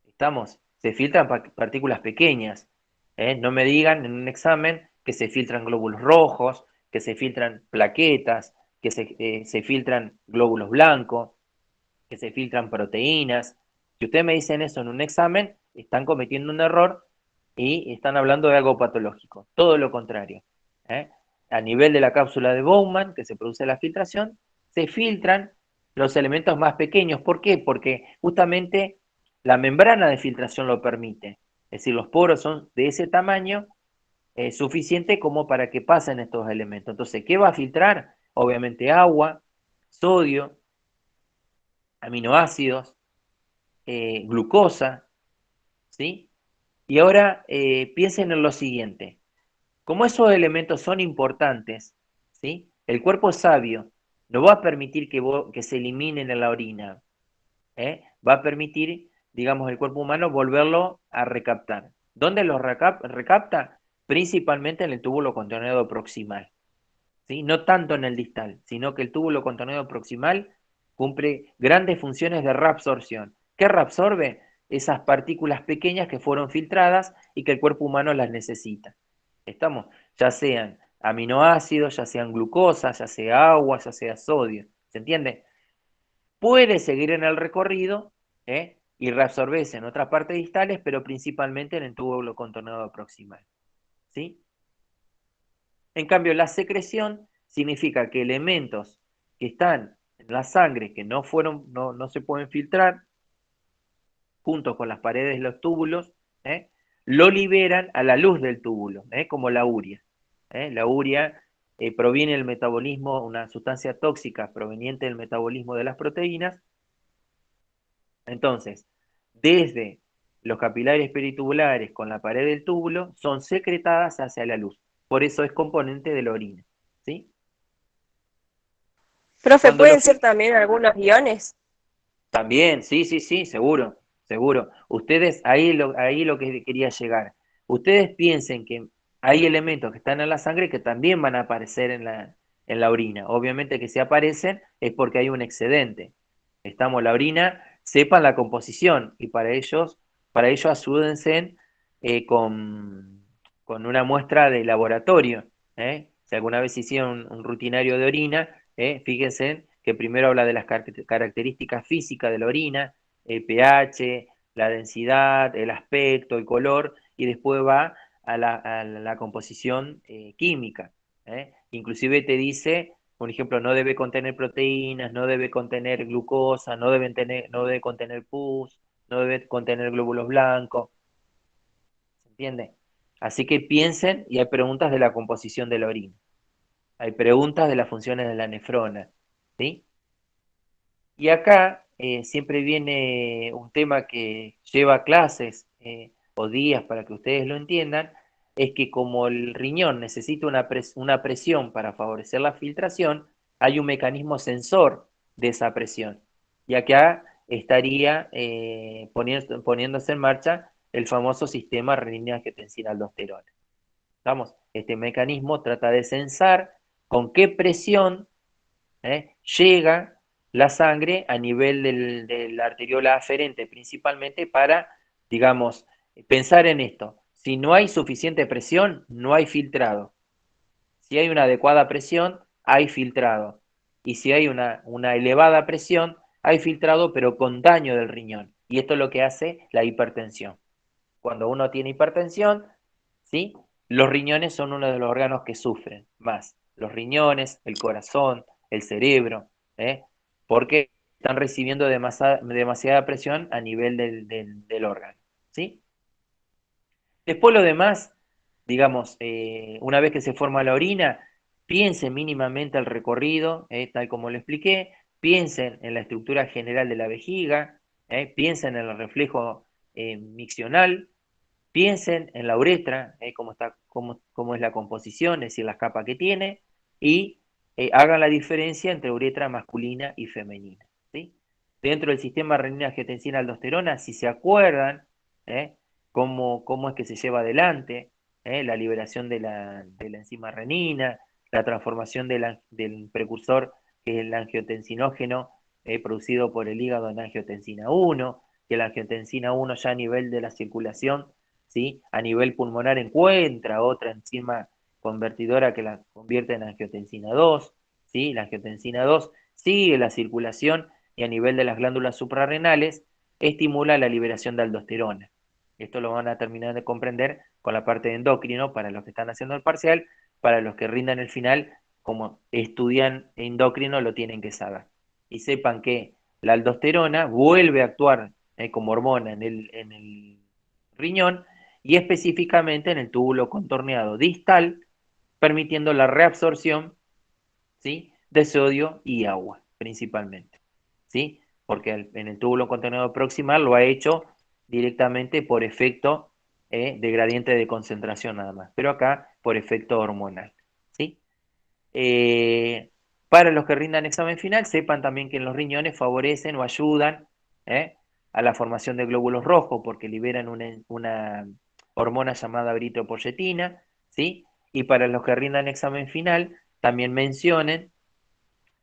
¿Estamos? se filtran partículas pequeñas. No me digan en un examen que se filtran glóbulos rojos, que se filtran plaquetas, que se filtran glóbulos blancos, que se filtran proteínas. Si ustedes me dicen eso en un examen, están cometiendo un error y están hablando de algo patológico. Todo lo contrario. A nivel de la cápsula de Bowman, que se produce la filtración, se filtran los elementos más pequeños. ¿Por qué? Porque justamente la membrana de filtración lo permite. Es decir, los poros son de ese tamaño suficiente como para que pasen estos elementos. Entonces, ¿qué va a filtrar? Obviamente agua, sodio, aminoácidos, glucosa, ¿sí? Y ahora piensen en lo siguiente. Como esos elementos son importantes, ¿sí? El cuerpo es sabio, no va a permitir que se eliminen en la orina. Va a permitir, digamos, el cuerpo humano volverlo a recaptar. ¿Dónde lo recapta? Principalmente en el túbulo contorneado proximal. ¿Sí? No tanto en el distal, sino que el túbulo contorneado proximal cumple grandes funciones de reabsorción. ¿Qué reabsorbe? Esas partículas pequeñas que fueron filtradas y que el cuerpo humano las necesita. ¿Estamos? Ya sean aminoácidos, ya sean glucosa, ya sea agua, ya sea sodio. ¿Se entiende? Puede seguir en el recorrido y reabsorberse en otras partes distales, pero principalmente en el túbulo contorneado proximal. ¿Sí? En cambio, la secreción significa que elementos que están en la sangre, que no se pueden filtrar, junto con las paredes de los túbulos, lo liberan a la luz del túbulo, como la urea. La urea proviene del metabolismo, una sustancia tóxica proveniente del metabolismo de las proteínas. Entonces, desde los capilares peritubulares con la pared del túbulo, son secretadas hacia la luz. Por eso es componente de la orina. ¿Sí? Profe, Cuando ¿pueden ser también algunos iones? También, sí, seguro, seguro. Ustedes, ahí lo que quería llegar. Ustedes piensen que hay elementos que están en la sangre que también van a aparecer en la orina. Obviamente que si aparecen es porque hay un excedente. Estamos en la orina, sepan la composición y para ello ayúdense con una muestra de laboratorio. Si alguna vez hicieron un rutinario de orina, fíjense que primero habla de las características físicas de la orina, el pH, la densidad, el aspecto, el color, y después va a la composición química. Inclusive te dice, por ejemplo, no debe contener proteínas, no debe contener glucosa, no debe contener pus, no debe contener glóbulos blancos. ¿Se entiende? Así que piensen, y hay preguntas de la composición de la orina. Hay preguntas de las funciones de la nefrona. ¿Sí? Y acá siempre viene un tema que lleva clases o días para que ustedes lo entiendan, es que como el riñón necesita una presión para favorecer la filtración, hay un mecanismo sensor de esa presión. Y acá estaría poniéndose en marcha el famoso sistema renina-angiotensina-aldosterona. ¿Estamos? Este mecanismo trata de censar con qué presión llega la sangre a nivel de la arteriola aferente principalmente para, digamos, pensar en esto. Si no hay suficiente presión, no hay filtrado. Si hay una adecuada presión, hay filtrado. Y si hay una elevada presión, hay filtrado pero con daño del riñón. Y esto es lo que hace la hipertensión. Cuando uno tiene hipertensión, ¿sí? Los riñones son uno de los órganos que sufren más. Los riñones, el corazón, el cerebro, porque están recibiendo demasiada presión a nivel del órgano. ¿Sí? Después lo demás, digamos, una vez que se forma la orina, piensen mínimamente el recorrido, tal como lo expliqué, piensen en la estructura general de la vejiga, piensen en el reflejo miccional, piensen en la uretra, cómo es la composición, es decir, las capas que tiene, y hagan la diferencia entre uretra masculina y femenina. ¿Sí? Dentro del sistema renina-angiotensina-aldosterona, si se acuerdan cómo es que se lleva adelante la liberación de la enzima renina, la transformación del precursor que es el angiotensinógeno producido por el hígado en angiotensina 1, que la angiotensina 1 ya a nivel de la circulación, ¿sí? A nivel pulmonar encuentra otra enzima convertidora que la convierte en angiotensina 2, ¿sí? La angiotensina 2 sigue la circulación y a nivel de las glándulas suprarrenales estimula la liberación de aldosterona. Esto lo van a terminar de comprender con la parte de endocrino para los que están haciendo el parcial, para los que rindan el final, como estudian endocrino lo tienen que saber. Y sepan que la aldosterona vuelve a actuar como hormona en el riñón y específicamente en el túbulo contorneado distal, permitiendo la reabsorción, ¿sí?, de sodio y agua, principalmente, ¿sí? Porque en el túbulo contorneado proximal lo ha hecho directamente por efecto de gradiente de concentración nada más, pero acá por efecto hormonal, ¿sí? Para los que rindan examen final, sepan también que los riñones favorecen o ayudan a la formación de glóbulos rojos porque liberan una hormona llamada eritropoyetina, ¿sí? Y para los que rindan examen final, también mencionen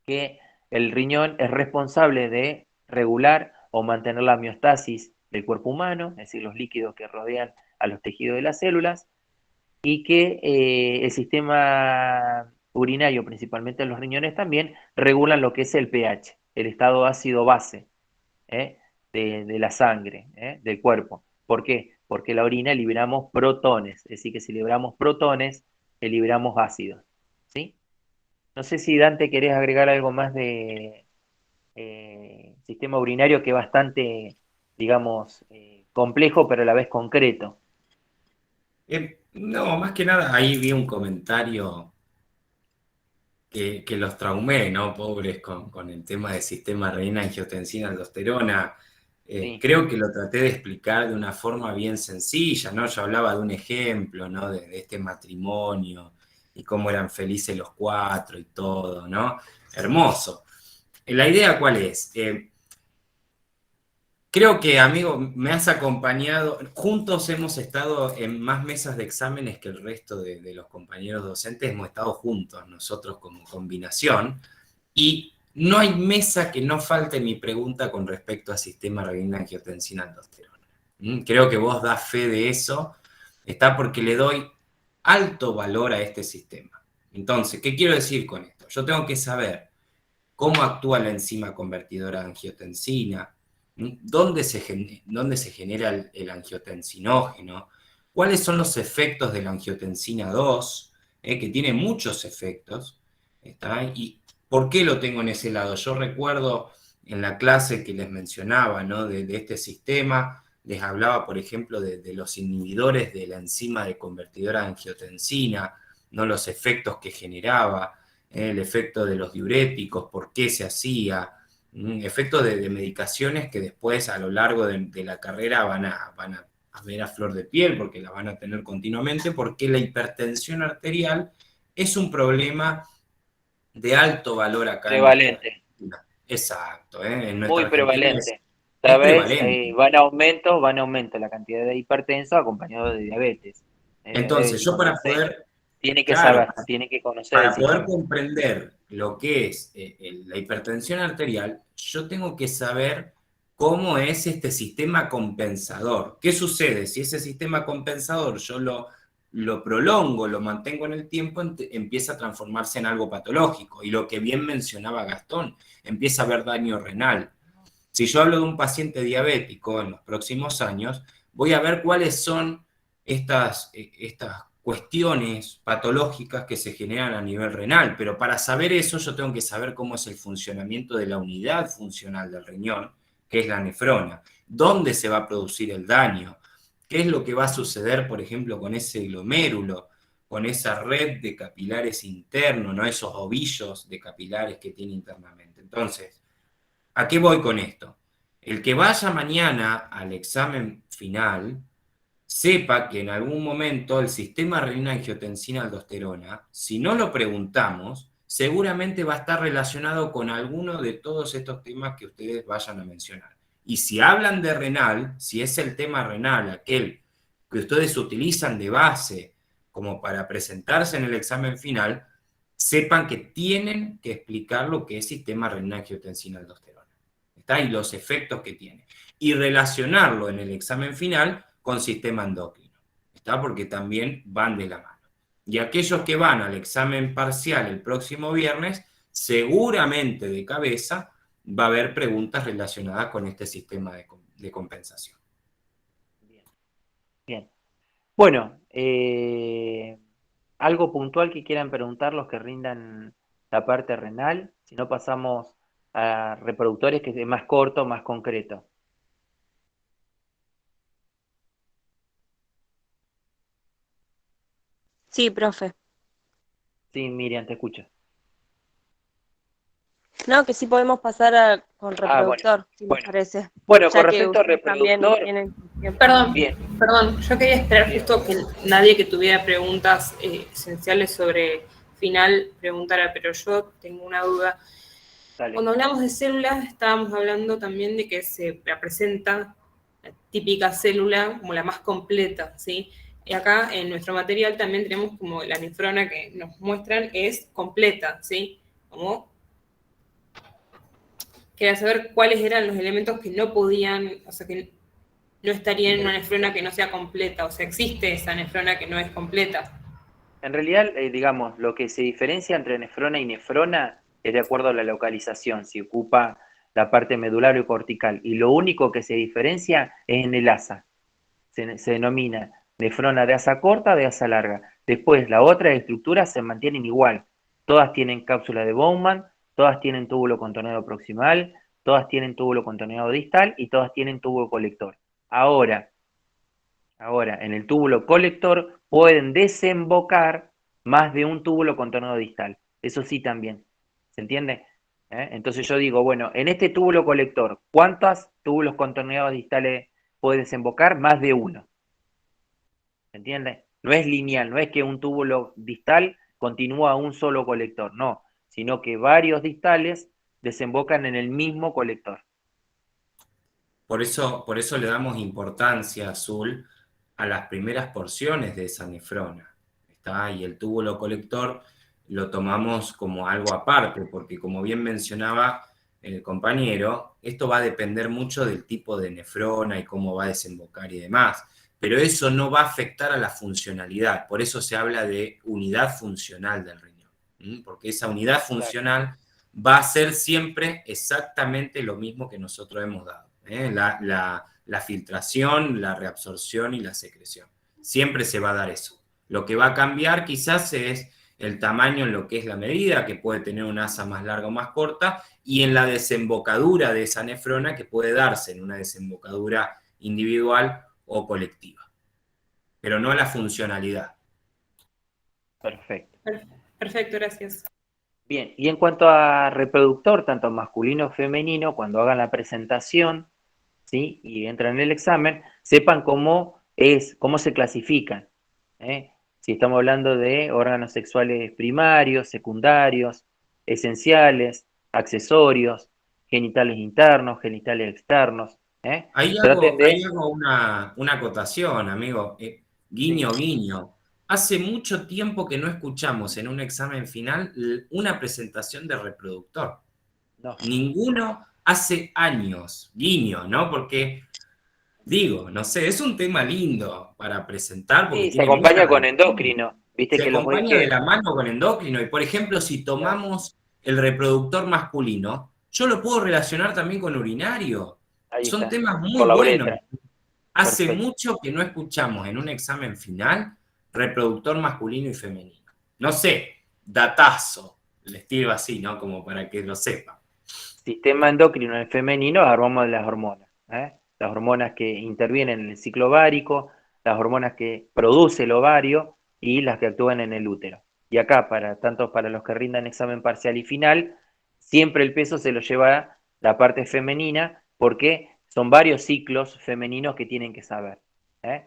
que el riñón es responsable de regular o mantener la homeostasis del cuerpo humano, es decir, los líquidos que rodean a los tejidos de las células, y que el sistema urinario, principalmente los riñones, también regulan lo que es el pH, el estado ácido-base de la sangre, del cuerpo. ¿Por qué? Porque la orina liberamos protones, es decir, que si liberamos protones, liberamos ácidos, ¿sí? No sé si Dante querés agregar algo más de sistema urinario que es bastante, digamos, complejo, pero a la vez concreto. No, más que nada ahí vi un comentario que los traumé, ¿no? Pobres con el tema del sistema renina, angiotensina, aldosterona. Sí. Creo que lo traté de explicar de una forma bien sencilla, ¿no? Yo hablaba de un ejemplo, ¿no? De este matrimonio y cómo eran felices los cuatro y todo, ¿no? Hermoso. La idea, ¿cuál es? Creo que, amigo, me has acompañado, juntos hemos estado en más mesas de exámenes que el resto de los compañeros docentes, hemos estado juntos nosotros como combinación, y no hay mesa que no falte mi pregunta con respecto a sistema renina, angiotensina, aldosterona. Creo que vos das fe de eso, está porque le doy alto valor a este sistema. Entonces, ¿qué quiero decir con esto? Yo tengo que saber cómo actúa la enzima convertidora de angiotensina, ¿dónde se genera el angiotensinógeno? ¿Cuáles son los efectos de la angiotensina 2? Que tiene muchos efectos. ¿Está? ¿Y por qué lo tengo en ese lado? Yo recuerdo en la clase que les mencionaba, ¿no? de este sistema, les hablaba, por ejemplo, de los inhibidores de la enzima de convertidora de angiotensina, ¿no? Los efectos que generaba, el efecto de los diuréticos, por qué se hacía, efectos de medicaciones que después a lo largo de la carrera van a ver a flor de piel, porque la van a tener continuamente, porque la hipertensión arterial es un problema de alto valor acá. Prevalente. Exacto, en Muy prevalente. Es Vez prevalente. van a aumento la cantidad de hipertensos acompañado de diabetes. Entonces, yo para poder... Tiene que Claro, saber, tiene que conocer para el poder sistema. comprender lo que es la hipertensión arterial, yo tengo que saber cómo es este sistema compensador. ¿Qué sucede? Si ese sistema compensador yo lo prolongo, lo mantengo en el tiempo, empieza a transformarse en algo patológico. Y lo que bien mencionaba Gastón, empieza a haber daño renal. Si yo hablo de un paciente diabético en los próximos años, voy a ver cuáles son estas cuestiones patológicas que se generan a nivel renal, pero para saber eso yo tengo que saber cómo es el funcionamiento de la unidad funcional del riñón, que es la nefrona, dónde se va a producir el daño, qué es lo que va a suceder, por ejemplo, con ese glomérulo, con esa red de capilares internos, ¿no? Esos ovillos de capilares que tiene internamente. Entonces, ¿a qué voy con esto? El que vaya mañana al examen final sepa que en algún momento el sistema renina-angiotensina-aldosterona, si no lo preguntamos, seguramente va a estar relacionado con alguno de todos estos temas que ustedes vayan a mencionar. Y si hablan de renal, si es el tema renal, aquel que ustedes utilizan de base como para presentarse en el examen final, sepan que tienen que explicar lo que es sistema renina-angiotensina-aldosterona. ¿está? Y los efectos que tiene. Y relacionarlo en el examen final con sistema endocrino, ¿está? Porque también van de la mano. Y aquellos que van al examen parcial el próximo viernes, seguramente de cabeza va a haber preguntas relacionadas con este sistema de compensación. Bien. Bueno, algo puntual que quieran preguntar los que rindan la parte renal, si no pasamos a reproductores, que es más corto, más concreto. Sí, profe. Sí, Miriam, te escucho. No, que sí podemos pasar con reproductor, si les parece. Bueno, Ya con que respecto a ustedes también reproductor, tienen tiempo. Perdón, yo quería esperar justo que nadie que tuviera preguntas esenciales sobre final preguntara, pero yo tengo una duda. Dale. Cuando hablamos de células, estábamos hablando también de que se presenta la típica célula como la más completa, ¿sí? Y acá en nuestro material también tenemos como la nefrona que nos muestran es completa, ¿sí? Como quería saber cuáles eran los elementos que no podían, o sea, que no estarían en una nefrona que no sea completa, o sea, existe esa nefrona que no es completa. En realidad, digamos, lo que se diferencia entre nefrona y nefrona es de acuerdo a la localización, si ocupa la parte medular o cortical. Y lo único que se diferencia es en el asa. Se denomina nefrona de asa corta, de asa larga. Después, las otras estructuras se mantienen igual. Todas tienen cápsula de Bowman, todas tienen túbulo contorneado proximal, todas tienen túbulo contorneado distal y todas tienen túbulo colector. Ahora, en el túbulo colector pueden desembocar más de un túbulo contorneado distal. Eso sí también. ¿Se entiende? Entonces yo digo, bueno, en este túbulo colector, ¿cuántos túbulos contorneados distales puede desembocar? Más de uno. ¿Se entiende? No es lineal, no es que un túbulo distal continúa a un solo colector, no, sino que varios distales desembocan en el mismo colector. Por eso le damos importancia, Azul, a las primeras porciones de esa nefrona, ¿está? Y el túbulo colector lo tomamos como algo aparte, porque como bien mencionaba el compañero, esto va a depender mucho del tipo de nefrona y cómo va a desembocar y demás, pero eso no va a afectar a la funcionalidad, por eso se habla de unidad funcional del riñón, porque esa unidad funcional va a ser siempre exactamente lo mismo que nosotros hemos dado. La filtración, la reabsorción y la secreción. Siempre se va a dar eso. Lo que va a cambiar quizás es el tamaño en lo que es la medida, que puede tener una asa más larga o más corta, y en la desembocadura de esa nefrona, que puede darse en una desembocadura individual o colectiva. Pero no la funcionalidad. Perfecto. Perfecto, gracias. Bien, y en cuanto a reproductor, tanto masculino o femenino, cuando hagan la presentación, ¿sí? Y entran en el examen, sepan cómo se clasifican, ¿eh? Si estamos hablando de órganos sexuales primarios, secundarios, esenciales, accesorios, genitales internos, genitales externos, ¿eh? Ahí hago una acotación, amigo. Guiño, guiño. Hace mucho tiempo que no escuchamos en un examen final una presentación de reproductor. No. Ninguno hace años. Guiño, ¿no? Porque, digo, no sé, es un tema lindo para presentar. Porque Sí, se tiene acompaña mucha con relación. endocrino. Viste Se que los acompaña que... de la mano con endocrino. Y, por ejemplo, si tomamos el reproductor masculino, yo lo puedo relacionar también con urinario. Ahí Son está, temas muy por la buenos. uretra. Hace Perfecto. mucho que no escuchamos en un examen final reproductor masculino y femenino. No sé, datazo, les tiro así, ¿no? Como para que lo sepan. Sistema endocrino en el femenino, hablamos de las hormonas, ¿eh? Las hormonas que intervienen en el ciclo ovárico, las hormonas que produce el ovario y las que actúan en el útero. Y acá, tanto para los que rindan examen parcial y final, siempre el peso se lo lleva la parte femenina, porque son varios ciclos femeninos que tienen que saber, ¿eh?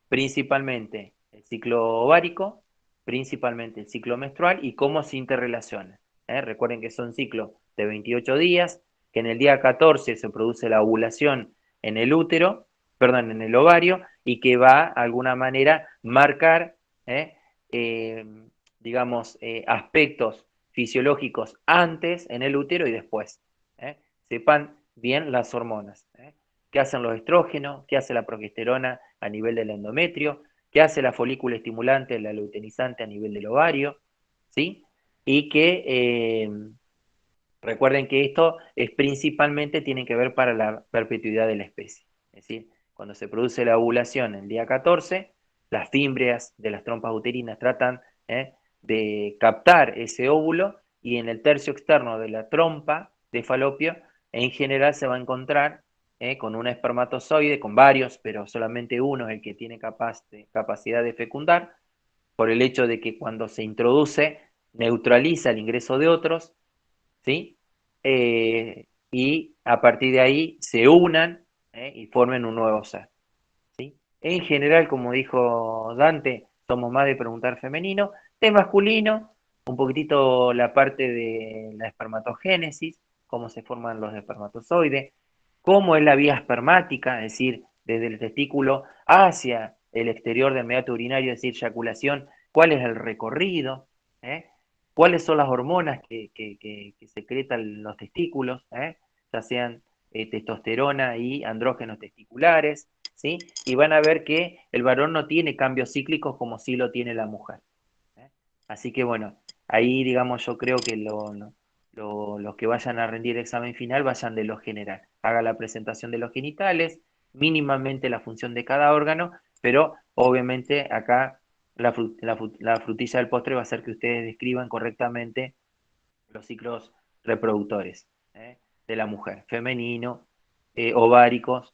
Principalmente el ciclo ovárico, principalmente el ciclo menstrual y cómo se interrelacionan. Recuerden que son ciclos de 28 días, que en el día 14 se produce la ovulación en el útero, perdón, en el ovario, y que va a alguna manera marcar, digamos, aspectos fisiológicos antes en el útero y después. Sepan bien las hormonas. ¿Qué hacen los estrógenos? ¿Qué hace la progesterona a nivel del endometrio? ¿Qué hace la folícula estimulante, la luteinizante a nivel del ovario? ¿Sí? Y que recuerden que esto es principalmente tiene que ver para la perpetuidad de la especie. Es decir, cuando se produce la ovulación el día 14, las fímbrias de las trompas uterinas tratan de captar ese óvulo y en el tercio externo de la trompa de falopio, en general se va a encontrar con un espermatozoide, con varios, pero solamente uno es el que tiene capacidad de fecundar, por el hecho de que cuando se introduce neutraliza el ingreso de otros, ¿sí? Y a partir de ahí se unan y formen un nuevo ser, ¿sí? En general, como dijo Dante, somos más de preguntar femenino, de masculino, un poquitito la parte de la espermatogénesis, cómo se forman los espermatozoides, cómo es la vía espermática, es decir, desde el testículo hacia el exterior del meato urinario, es decir, eyaculación, cuál es el recorrido, ¿eh? Cuáles son las hormonas que secretan los testículos, ya sean testosterona y andrógenos testiculares, ¿sí? Y van a ver que el varón no tiene cambios cíclicos como sí lo tiene la mujer. Así que bueno, ahí digamos yo creo que los que vayan a rendir examen final vayan de lo general. Haga la presentación de los genitales, mínimamente la función de cada órgano, pero obviamente acá la frutilla del postre va a ser que ustedes describan correctamente los ciclos reproductores de la mujer, femenino, ovárico,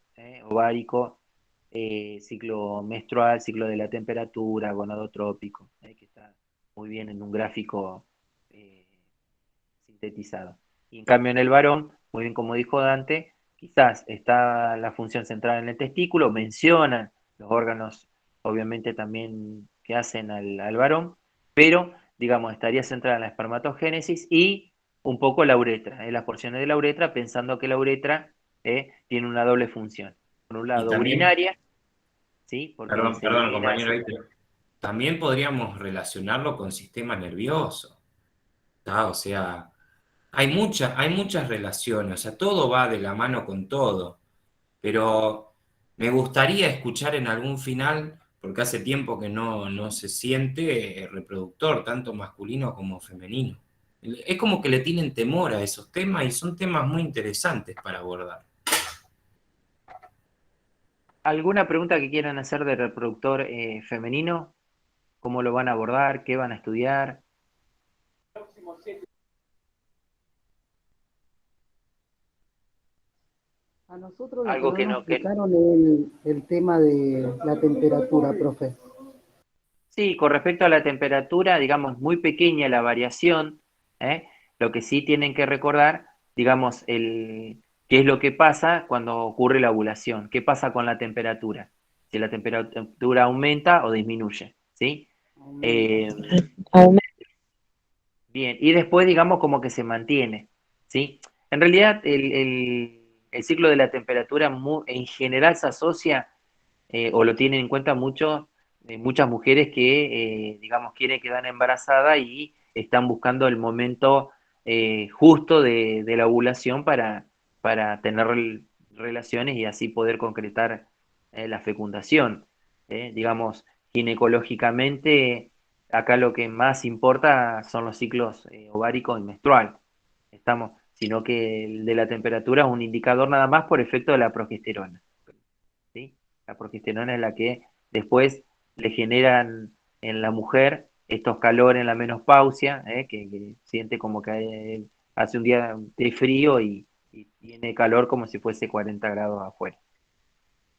ciclo menstrual, ciclo de la temperatura, gonadotrópico, que está muy bien en un gráfico eh, sintetizado. Y en cambio en el varón, muy bien como dijo Dante, quizás está la función central en el testículo, mencionan los órganos, obviamente también que hacen al varón, pero digamos estaría centrada en la espermatogénesis y un poco la uretra, las porciones de la uretra, pensando que la uretra tiene una doble función. Por un Y lado, también, urinaria, ¿sí? Porque se perdón, elimina, compañero, ahí también podríamos relacionarlo con sistema nervioso, ¿tá? O sea, hay muchas relaciones, o sea, todo va de la mano con todo, pero me gustaría escuchar en algún final, porque hace tiempo que no se siente reproductor, tanto masculino como femenino. Es como que le tienen temor a esos temas y son temas muy interesantes para abordar. ¿Alguna pregunta que quieran hacer de reproductor femenino? ¿Cómo lo van a abordar? ¿Qué van a estudiar? A nosotros lo que Algo no que nos no, que explicaron es el tema de la temperatura, profe. sí, con respecto a la temperatura, digamos, muy pequeña la variación, ¿eh? Lo que sí tienen que recordar, digamos, qué es lo que pasa cuando ocurre la ovulación, qué pasa con la temperatura, si la temperatura aumenta o disminuye, ¿sí? Eh, Bien, y después, digamos, como que se mantiene, ¿sí? En realidad, el ciclo de la temperatura en general se asocia o lo tienen en cuenta muchas mujeres que, digamos, quieren quedar embarazadas y están buscando el momento justo de la ovulación para tener relaciones y así poder concretar la fecundación. Digamos, ginecológicamente, acá lo que más importa son los ciclos ovárico y menstrual. Sino que el de la temperatura es un indicador nada más por efecto de la progesterona. ¿Sí? La progesterona es la que después le generan en la mujer estos calores en la menopausia, que siente como que hace un día de frío y tiene calor como si fuese 40 grados afuera,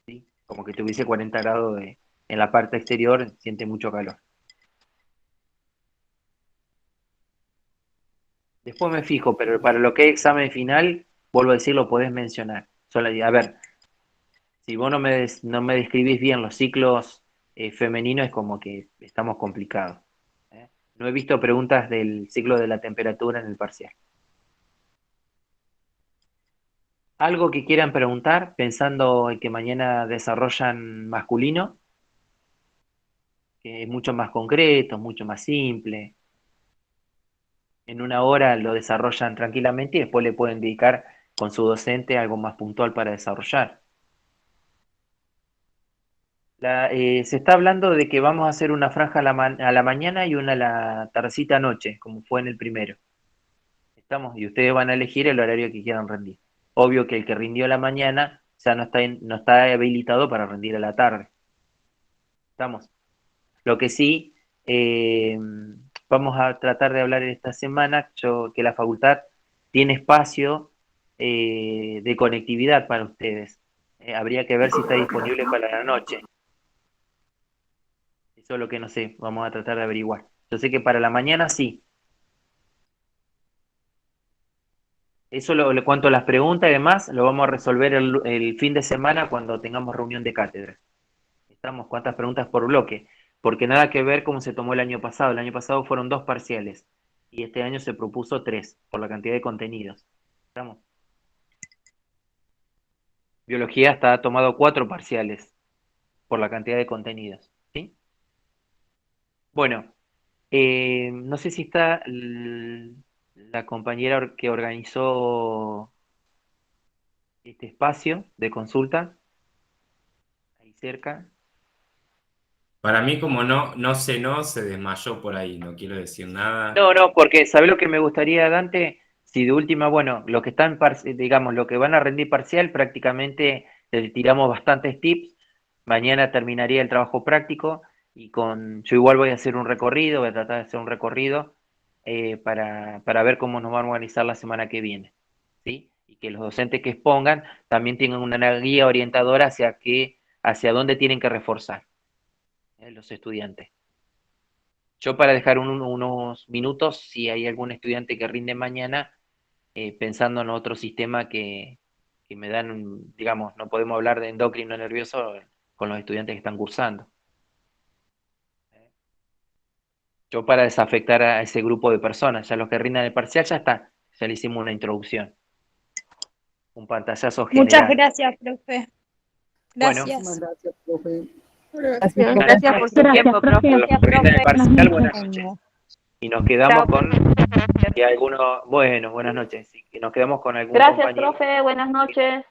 ¿sí? Como que tuviese 40 grados en la parte exterior, siente mucho calor. Después me fijo, pero para lo que es examen final, vuelvo a decir, lo podés mencionar. A ver, si vos no me describís bien los ciclos femeninos, es como que estamos complicados. No he visto preguntas del ciclo de la temperatura en el parcial. ¿Algo que quieran preguntar pensando en que mañana desarrollan masculino? Que es mucho más concreto, mucho más simple. En una hora lo desarrollan tranquilamente y después le pueden dedicar con su docente algo más puntual para desarrollar. Se está hablando de que vamos a hacer una franja a la mañana y una a la tardecita noche, como fue en el primero. Y ustedes van a elegir el horario que quieran rendir. Obvio que el que rindió a la mañana ya no está habilitado para rendir a la tarde. ¿Estamos? Lo que sí, vamos a tratar de hablar esta semana, que la facultad tiene espacio de conectividad para ustedes. Habría que ver si está disponible para la noche. Eso es lo que no sé, vamos a tratar de averiguar. Yo sé que para la mañana sí. Eso cuanto a las preguntas y demás, lo vamos a resolver el fin de semana cuando tengamos reunión de cátedra. Estamos, ¿cuántas preguntas por bloque? Porque nada que ver cómo se tomó el año pasado. El año pasado fueron 2 parciales y este año se propuso 3 por la cantidad de contenidos. ¿Estamos? Biología está tomado 4 parciales por la cantidad de contenidos. ¿Sí? Bueno, no sé si está la compañera que organizó este espacio de consulta ahí cerca. Para mí, como no cenó, se desmayó por ahí, no quiero decir nada. No, porque ¿sabés lo que me gustaría, Dante? Si de última, bueno, lo que están, digamos, lo que van a rendir parcial, prácticamente les tiramos bastantes tips. Mañana terminaría el trabajo práctico y yo igual voy a hacer un recorrido, voy a tratar de hacer un recorrido para ver cómo nos van a organizar la semana que viene, ¿sí? Y que los docentes que expongan también tengan una guía orientadora hacia dónde tienen que reforzar los estudiantes. Yo para dejar unos minutos, si hay algún estudiante que rinde mañana, pensando en otro sistema que me dan, digamos, no podemos hablar de endocrino nervioso con los estudiantes que están cursando. Yo para desafectar a ese grupo de personas, ya los que rindan el parcial ya está, ya le hicimos una introducción, un pantallazo general. Muchas gracias, profe. Bueno, Gracias. Gracias, profe. Gracias por su tiempo, profe. Los que rindan el parcial, buenas noches. Y nos quedamos con buenas noches. Y nos quedamos con algún Gracias, compañero. profe. Buenas noches.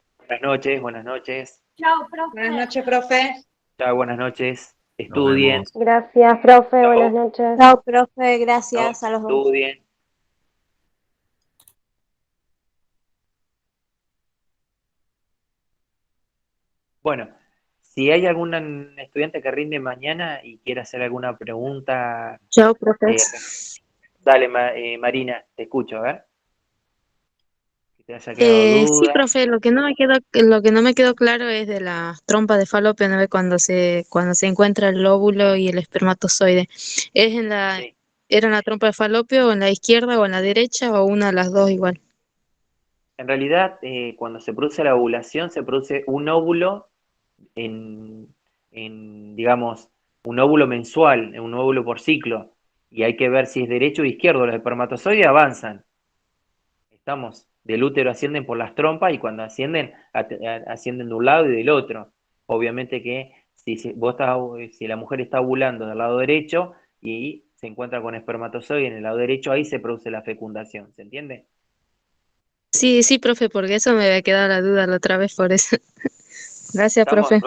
Buenas noches. Chao, profe. Buenas noches, profe. Chao, buenas noches. Estudien. Gracias, profe. Buenas noches. Chao, profe, gracias a los dos. Estudien. Bueno, si hay algún estudiante que rinde mañana y quiere hacer alguna pregunta. Chao, profe. Dale, Marina, te escucho, a ver. Que te haya quedado Sí, duda. profe, lo que no me quedó claro es de la trompa de falopio, ¿no ve? Cuando se encuentra el óvulo y el espermatozoide. ¿Era en la trompa de falopio o en la izquierda o en la derecha o una de las dos igual? En realidad, cuando se produce la ovulación, se produce un óvulo digamos, un óvulo mensual, un óvulo por ciclo, y hay que ver si es derecho o izquierdo. Los espermatozoides avanzan. Estamos, del útero ascienden por las trompas y cuando ascienden de un lado y del otro. Obviamente que si la mujer está ovulando del lado derecho y se encuentra con espermatozoide en el lado derecho, ahí se produce la fecundación, ¿se entiende? Sí, profe, porque eso me había quedado la duda la otra vez por eso. Gracias, profe.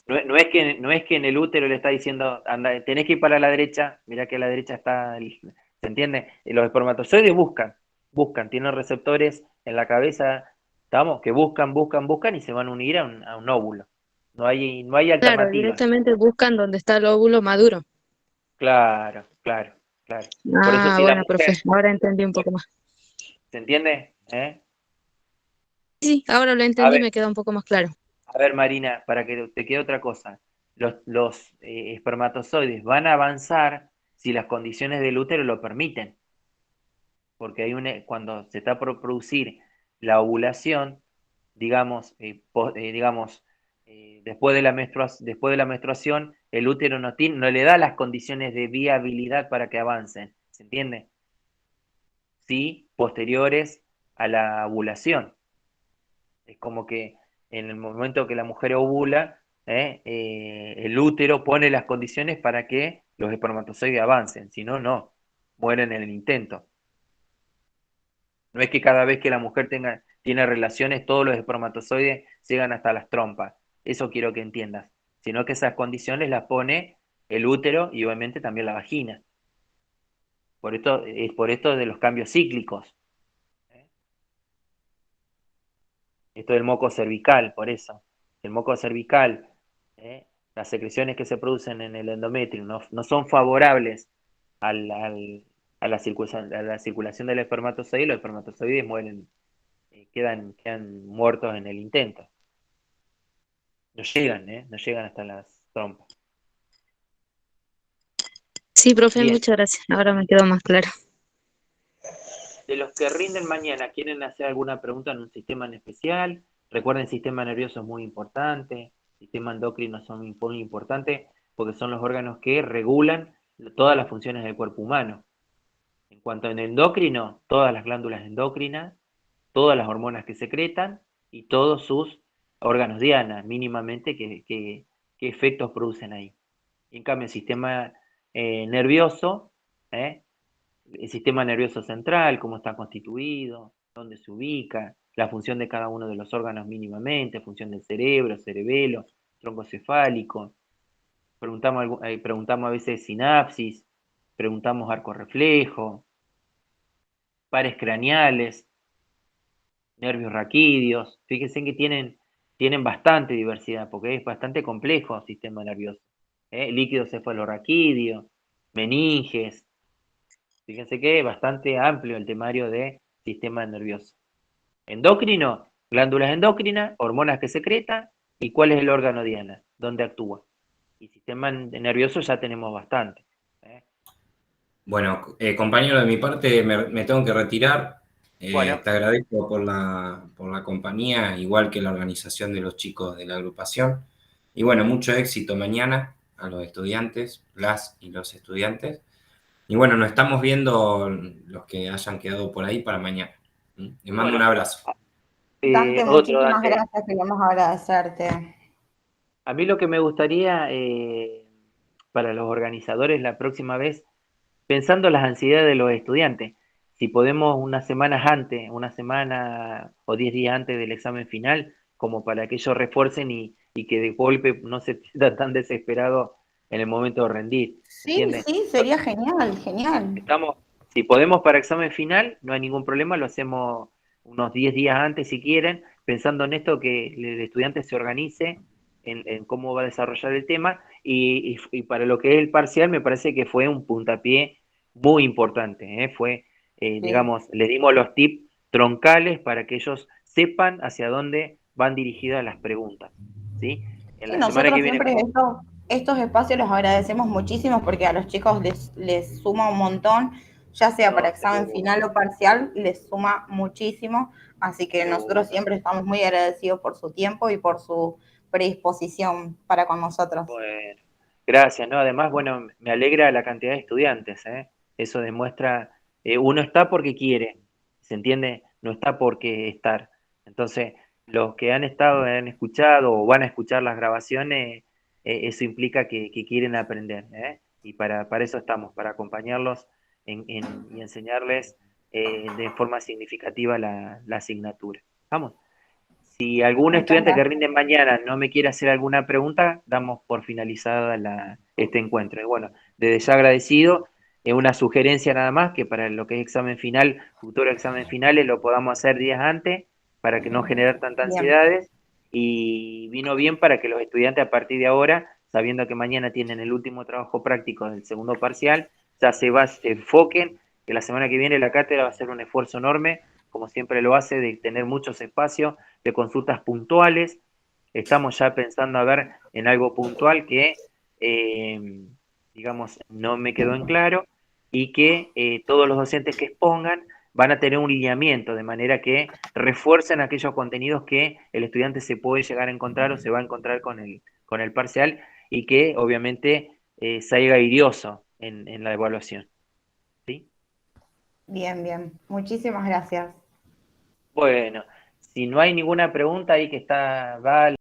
No es que en el útero le está diciendo, anda, tenés que ir para la derecha, mirá que a la derecha está, ¿se entiende? Los espermatozoides buscan, tienen receptores en la cabeza, que buscan y se van a unir a un óvulo. No hay alternativa. Claro, directamente buscan donde está el óvulo maduro. Claro. Por eso, si bueno, profe, ahora entendí un poco más. ¿Se entiende? Sí, ahora lo entendí y me queda un poco más claro. A ver, Marina, para que te quede otra cosa. Los espermatozoides van a avanzar si las condiciones del útero lo permiten. Porque cuando se está por producir la ovulación, digamos, después de la menstruación, el útero no le da las condiciones de viabilidad para que avancen. ¿Se entiende? Sí, posteriores a la ovulación. Es como que en el momento que la mujer ovula, el útero pone las condiciones para que los espermatozoides avancen, si no, mueren en el intento. No es que cada vez que la mujer tiene relaciones, todos los espermatozoides llegan hasta las trompas. Eso quiero que entiendas. Sino que esas condiciones las pone el útero y obviamente también la vagina. Es por esto de los cambios cíclicos. Esto del moco cervical, por eso. El moco cervical, las secreciones que se producen en el endometrio no son favorables a la circulación del espermatozoide, los espermatozoides mueren, quedan muertos en el intento. No llegan hasta las trompas. Sí, profe, Bien. muchas gracias. Ahora me quedó más claro. De los que rinden mañana, ¿quieren hacer alguna pregunta en un sistema en especial? Recuerden, el sistema nervioso es muy importante, el sistema endocrino son muy importante porque son los órganos que regulan todas las funciones del cuerpo humano. En cuanto al endocrino, todas las glándulas endocrinas, todas las hormonas que secretan y todos sus órganos diana, mínimamente qué efectos producen ahí. En cambio, el sistema nervioso, el sistema nervioso central, cómo está constituido, dónde se ubica, la función de cada uno de los órganos mínimamente, función del cerebro, cerebelo, tronco cefálico. Preguntamos a veces sinapsis, preguntamos arco reflejo, pares craneales, nervios raquídeos. Fíjense que tienen bastante diversidad, porque es bastante complejo el sistema nervioso. Líquido cefalorraquídeo, meninges. Fíjense que es bastante amplio el temario de sistema nervioso. Endocrino, glándulas endocrinas, hormonas que secreta y cuál es el órgano diana, dónde actúa. Y sistema nervioso ya tenemos bastante. Bueno, compañero, de mi parte me tengo que retirar. Bueno. Te agradezco por la compañía, igual que la organización de los chicos de la agrupación. Y bueno, mucho éxito mañana a los estudiantes, las y los estudiantes. Y bueno, nos estamos viendo los que hayan quedado por ahí para mañana. Les mando un abrazo. Dante, muchísimas gracias, queremos agradecerte. A mí lo que me gustaría para los organizadores la próxima vez, pensando en las ansiedades de los estudiantes, si podemos unas semanas antes, una semana o 10 días antes del examen final, como para que ellos refuercen y que de golpe no se sientan tan desesperados en el momento de rendir. Sí, sí, sería genial, genial. Si podemos para examen final, no hay ningún problema, lo hacemos unos 10 días antes si quieren, pensando en esto, que el estudiante se organice en cómo va a desarrollar el tema, y para lo que es el parcial me parece que fue un puntapié muy importante, digamos, les dimos los tips troncales para que ellos sepan hacia dónde van dirigidas las preguntas, ¿sí? En la semana que viene... Estos espacios los agradecemos muchísimo porque a los chicos les suma un montón, ya sea para examen final o parcial, les suma muchísimo, así que nosotros siempre estamos muy agradecidos por su tiempo y por su predisposición para con nosotros. Bueno, gracias, ¿no? Además, bueno, me alegra la cantidad de estudiantes, Eso demuestra, uno está porque quiere, ¿se entiende? No está porque estar. Entonces, los que han estado, han escuchado o van a escuchar las grabaciones, eso implica que quieren aprender, Y para eso estamos, para acompañarlos y enseñarles de forma significativa la asignatura. Vamos. Si algún estudiante que rinde mañana no me quiere hacer alguna pregunta, damos por finalizada este encuentro. Y bueno, desde ya agradecido, una sugerencia nada más, que para lo que es examen final, futuro examen finales, lo podamos hacer días antes, para que no generar tantas ansiedades, y vino bien para que los estudiantes a partir de ahora, sabiendo que mañana tienen el último trabajo práctico del segundo parcial, ya se enfoquen, que la semana que viene la cátedra va a hacer un esfuerzo enorme, como siempre lo hace, de tener muchos espacios de consultas puntuales. Estamos ya pensando a ver en algo puntual que, digamos, no me quedó en claro, y que todos los docentes que expongan van a tener un lineamiento, de manera que refuercen aquellos contenidos que el estudiante se puede llegar a encontrar o se va a encontrar con el parcial, y que obviamente salga idioso en la evaluación. ¿Sí? Bien, bien. Muchísimas gracias. Bueno, si no hay ninguna pregunta ahí que está Val.